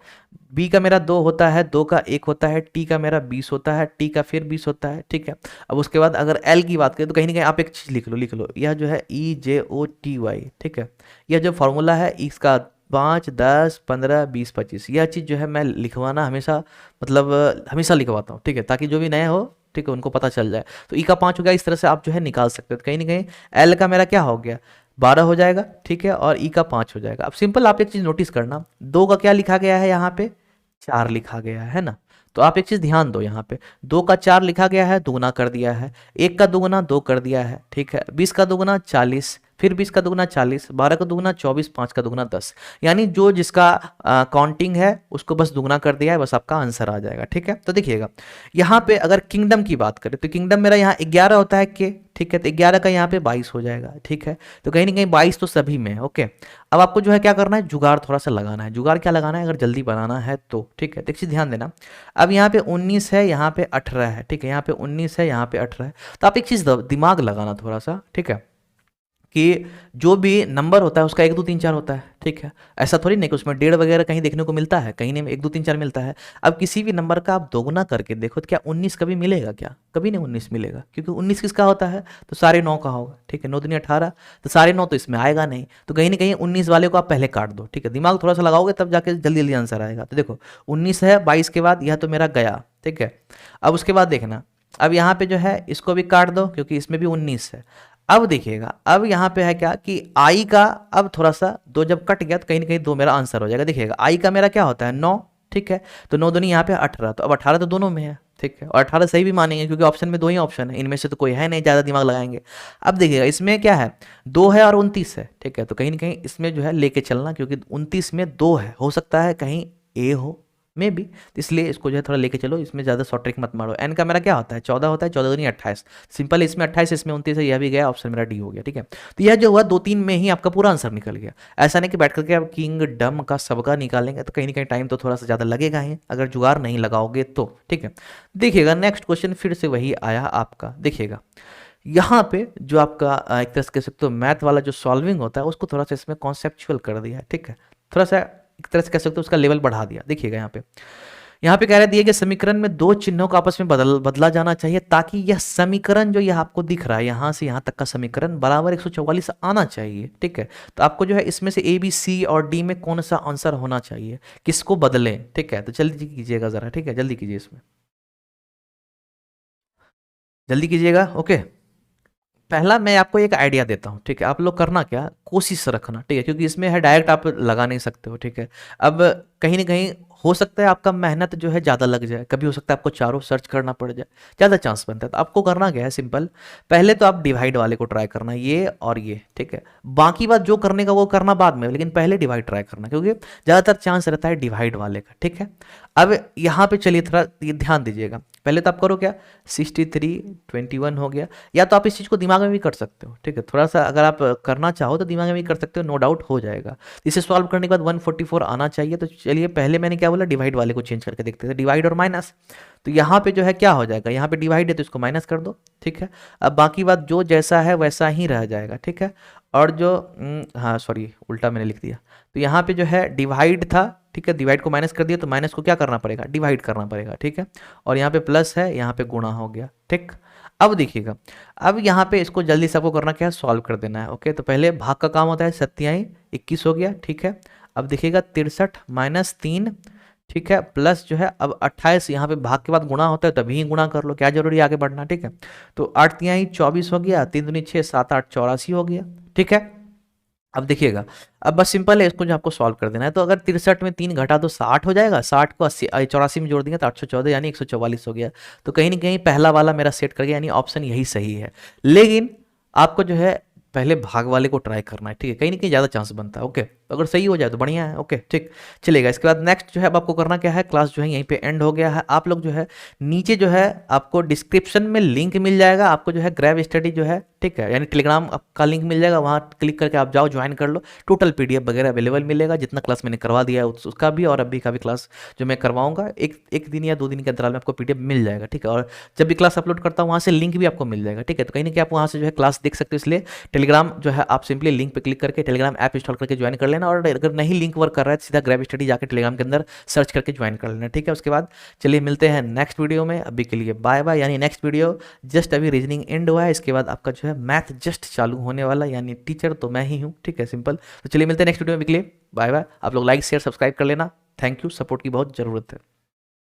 Speaker 1: बी का मेरा 2 होता है, 2 का 1 होता है। टी का मेरा 20 होता है, टी का फिर 20 होता है, ठीक है। अब उसके बाद अगर एल की बात करें तो कहीं ना कहीं आप एक चीज़ लिख लो, यह जो है EJOTY, ठीक है, यह जो फॉर्मूला है इसका 5 10 15 20 25, यह चीज़ जो है मैं लिखवाना हमेशा, मतलब हमेशा लिखवाता हूँ, ठीक है, ताकि जो भी नए हो, ठीक है, उनको पता चल जाए। तो ई का 5 हो गया, इस तरह से आप जो है निकाल सकते हो। तो कहीं ना कहीं एल का मेरा क्या हो गया, 12 हो जाएगा, ठीक है, और ई का 5 हो जाएगा। अब सिंपल आप एक चीज़ नोटिस करना, 2 का क्या लिखा गया है, यहाँ पे 4 लिखा गया है ना। तो आप एक चीज़ ध्यान दो, यहाँ पे 2 का 4 लिखा गया है, दुगुना कर दिया है। 1 का दुगुना 2 कर दिया है, ठीक है। 20 का दुगुना 40, फिर 20 का दुगुना 40, 12 का दुगुना 24, 5 का दुगुना 10, यानी जो जिसका काउंटिंग है उसको बस दुगुना कर दिया है, बस आपका आंसर आ जाएगा, ठीक है। तो देखिएगा यहाँ पे अगर किंगडम की बात करें तो किंगडम मेरा यहाँ 11 होता है के, ठीक है, तो 11 का यहाँ पे 22 हो जाएगा, ठीक है। तो कहीं ना कहीं 22 तो सभी में है, ओके। अब आपको जो है क्या करना है, जुगाड़ थोड़ा सा लगाना है। जुगाड़ क्या लगाना है, अगर जल्दी बनाना है तो, ठीक है। देखिए ध्यान देना, अब यहाँ पे 19 है, यहाँ पे 18 है, ठीक है, यहाँ पे 19 है, यहाँ पे 18 है। तो आप एक चीज़ दिमाग लगाना थोड़ा सा, ठीक है, कि जो भी नंबर होता है उसका 1 2 3 4 होता है, ठीक है। ऐसा थोड़ी नहीं कि उसमें 1.5 वगैरह कहीं देखने को मिलता है, कहीं नहीं 1 2 3 4 मिलता है। अब किसी भी नंबर का आप दोगुना करके देखो तो क्या 19 कभी मिलेगा, क्या कभी नहीं 19 मिलेगा, क्योंकि 19 किसका होता है, तो 9.5 का होगा, ठीक है। 9 दूनी 18, तो 9.5 तो इसमें आएगा नहीं, तो कहीं ना कहीं 19 वाले को आप पहले काट दो, ठीक है। दिमाग थोड़ा सा लगाओगे तब जाके जल्दी जल्दी आंसर आएगा। तो देखो 19 है, 22 के बाद यह तो मेरा गया, ठीक है। अब उसके बाद देखना, अब यहाँ पे जो है इसको भी काट दो क्योंकि इसमें भी 19 है। अब देखिएगा, अब यहाँ पे है क्या कि आई का, अब थोड़ा सा 2 जब कट गया तो कहीं ना कहीं 2 मेरा आंसर हो जाएगा। देखिएगा आई का मेरा क्या होता है 9, ठीक है, तो 9 दूनी यहाँ पे 18, तो अब 18 तो दोनों में है, ठीक है, और 18 सही भी मानेंगे क्योंकि ऑप्शन में 2 ही ऑप्शन है, इनमें से तो कोई है नहीं, ज़्यादा दिमाग लगाएंगे। अब देखिएगा इसमें क्या है, 2 है और 29 है, ठीक है, तो कहीं ना कहीं इसमें जो है लेके चलना, क्योंकि 29 में 2 है, हो सकता है कहीं ए हो, मे बी, तो इसलिए इसको जो है थोड़ा लेके चलो, इसमें ज़्यादा शॉर्ट ट्रिक मत मारो। एन का मेरा क्या होता है 14 होता है, 14 दूनी 28, सिंपल, इसमें 28, इसमें 29 है, यह भी गया, ऑप्शन मेरा डी हो गया। ठीक है, तो यह जो हुआ 2-3 में ही आपका पूरा आंसर निकल गया। ऐसा नहीं कि बैठ करके आप किंगडम का सबका निकालेंगे तो कहीं ना कहीं टाइम तो थोड़ा सा ज़्यादा लगेगा ही, अगर जुगाड़ नहीं लगाओगे तो। ठीक है, देखिएगा नेक्स्ट क्वेश्चन फिर से वही आया आपका। देखिएगा यहाँ पे जो आपका एक तरह से कह सकते हो मैथ वाला जो सॉल्विंग होता है उसको थोड़ा सा इसमें कॉन्सेप्चुअल कर दिया है। ठीक है, थोड़ा सा एक तरह से कह सकते हो उसका लेवल बढ़ा दिया। देखिएगा यहाँ पे कह रहे दिए कि समीकरण में दो चिन्हों का आपस में बदला जाना चाहिए ताकि यह समीकरण जो यह आपको दिख रहा है यहाँ से यहाँ तक का समीकरण बराबर 144 आना चाहिए। ठीक है, तो आपको जो है इसमें से ए बी सी और डी में कौन सा आंसर होना चाहिए, किसको बदलें। ठीक है, तो जल्दी कीजिएगा जरा। ठीक है, जल्दी कीजिए, इसमें जल्दी कीजिएगा। ओके, पहला मैं आपको एक आइडिया देता हूँ। ठीक है, आप लोग करना क्या, कोशिश रखना। ठीक है, क्योंकि इसमें है डायरेक्ट आप लगा नहीं सकते हो। ठीक है, अब कहीं ना कहीं हो सकता है आपका मेहनत जो है ज़्यादा लग जाए, कभी हो सकता है आपको चारों सर्च करना पड़ जाए, ज़्यादा चांस बनता है। तो आपको करना क्या है, सिंपल, पहले तो आप डिवाइड वाले को ट्राई करना, ये और ये। ठीक है, बाकी बात जो करने का वो करना बाद में, लेकिन पहले डिवाइड ट्राई करना, क्योंकि ज़्यादातर चांस रहता है डिवाइड वाले का। ठीक है, अब यहाँ पे चलिए थोड़ा ध्यान दीजिएगा। पहले तो आप करो क्या, 63 21 हो गया, या तो आप इस चीज़ को दिमाग में भी कर सकते हो। ठीक है, थोड़ा सा अगर आप करना चाहो तो दिमाग में भी कर सकते हो, नो डाउट हो जाएगा। इसे सॉल्व करने के बाद 144 आना चाहिए। तो चलिए पहले मैंने क्या बोला, डिवाइड वाले को चेंज करके देखते थे, डिवाइड और माइनस। तो यहाँ पे जो है क्या हो जाएगा, यहाँ पे डिवाइड है तो इसको माइनस कर दो। ठीक है, अब बाकी बात जो जैसा है वैसा ही रह जाएगा। ठीक है, और जो हाँ सॉरी उल्टा मैंने लिख दिया, तो यहाँ पे जो है डिवाइड था। ठीक है, डिवाइड को माइनस कर दिया तो माइनस को क्या करना पड़ेगा, डिवाइड करना पड़ेगा। ठीक है, और यहाँ पे प्लस है, यहाँ पे गुणा हो गया। ठीक, अब देखिएगा, अब यहाँ पे इसको जल्दी से आपको करना क्या है, सॉल्व कर देना है। ओके, तो पहले भाग का काम होता है, 27 21 हो गया। ठीक है, अब देखिएगा 63 माइनस 3, ठीक है, प्लस जो है अब 28, यहाँ पे भाग के बाद गुणा होता है तभी ही गुणा कर लो, क्या जरूरी है आगे बढ़ना। ठीक है, तो 8 तिहाई 24 हो गया, 3 दूनी 6 7 8 84 हो गया। ठीक है, अब देखिएगा, अब बस सिंपल है, इसको जो आपको सॉल्व कर देना है। तो अगर 63 में 3 घटा तो 60 हो जाएगा, 60 को 84 में जोड़ देंगे तो 814 यानी 144 हो गया। तो कहीं ना कहीं पहला वाला मेरा सेट कर गया, यानी ऑप्शन यही सही है। लेकिन आपको जो है पहले भाग वाले को ट्राई करना है। ठीक है, कहीं ना कहीं ज़्यादा चांस बनता है। ओके, तो अगर सही हो जाए तो बढ़िया है। ओके ठीक, चलेगा। इसके बाद नेक्स्ट जो है अब आपको करना क्या है, क्लास जो है यहीं पे एंड हो गया है। आप लोग जो है नीचे जो है आपको डिस्क्रिप्शन में लिंक मिल जाएगा, आपको जो है ग्रैब स्टडी जो है, ठीक है, यानी टेलीग्राम का लिंक मिल जाएगा, वहाँ क्लिक करके आप जाओ, ज्वाइन कर लो। टोटल पीडीएफ वगैरह अवेलेबल मिलेगा, जितना क्लास मैंने करवा दिया है उसका भी, और अभी का भी क्लास जो मैं करवाऊंगा एक दिन या 2 दिन के अंतराल में आपको पीडीएफ मिल जाएगा। ठीक है, और जब भी क्लास अपलोड करता हूँ वहाँ से लिंक भी आपको मिल जाएगा। ठीक है, तो कहीं ना कहीं आप वहाँ से जो है क्लास देख सकते हो। इसलिए टेलीग्राम जो है आप सिंपली लिंक पे क्लिक करके टेलीग्राम ऐप इंस्टॉल करके ज्वाइन कर लेना, और अगर नहीं लिंक वर्क कर रहा है सीधा ग्रैब स्टडी जाकर टेलीग्राम के अंदर सर्च करके ज्वाइन कर लेना। ठीक है, उसके बाद चलिए मिलते हैं नेक्स्ट वीडियो में। अभी के लिए बाय बाय। यानी नेक्स्ट वीडियो जस्ट अभी रीजनिंग एंड हुआ है, इसके बाद आपका जो है मैथ जस्ट चालू होने वाला, यानी टीचर तो मैं ही हूँ। ठीक है, सिंपल। तो चलिए मिलते हैं नेक्स्ट वीडियो में। अभी के लिए बाय बाय। आप लोग लाइक शेयर सब्सक्राइब कर लेना। थैंक यू, सपोर्ट की बहुत ज़रूरत है।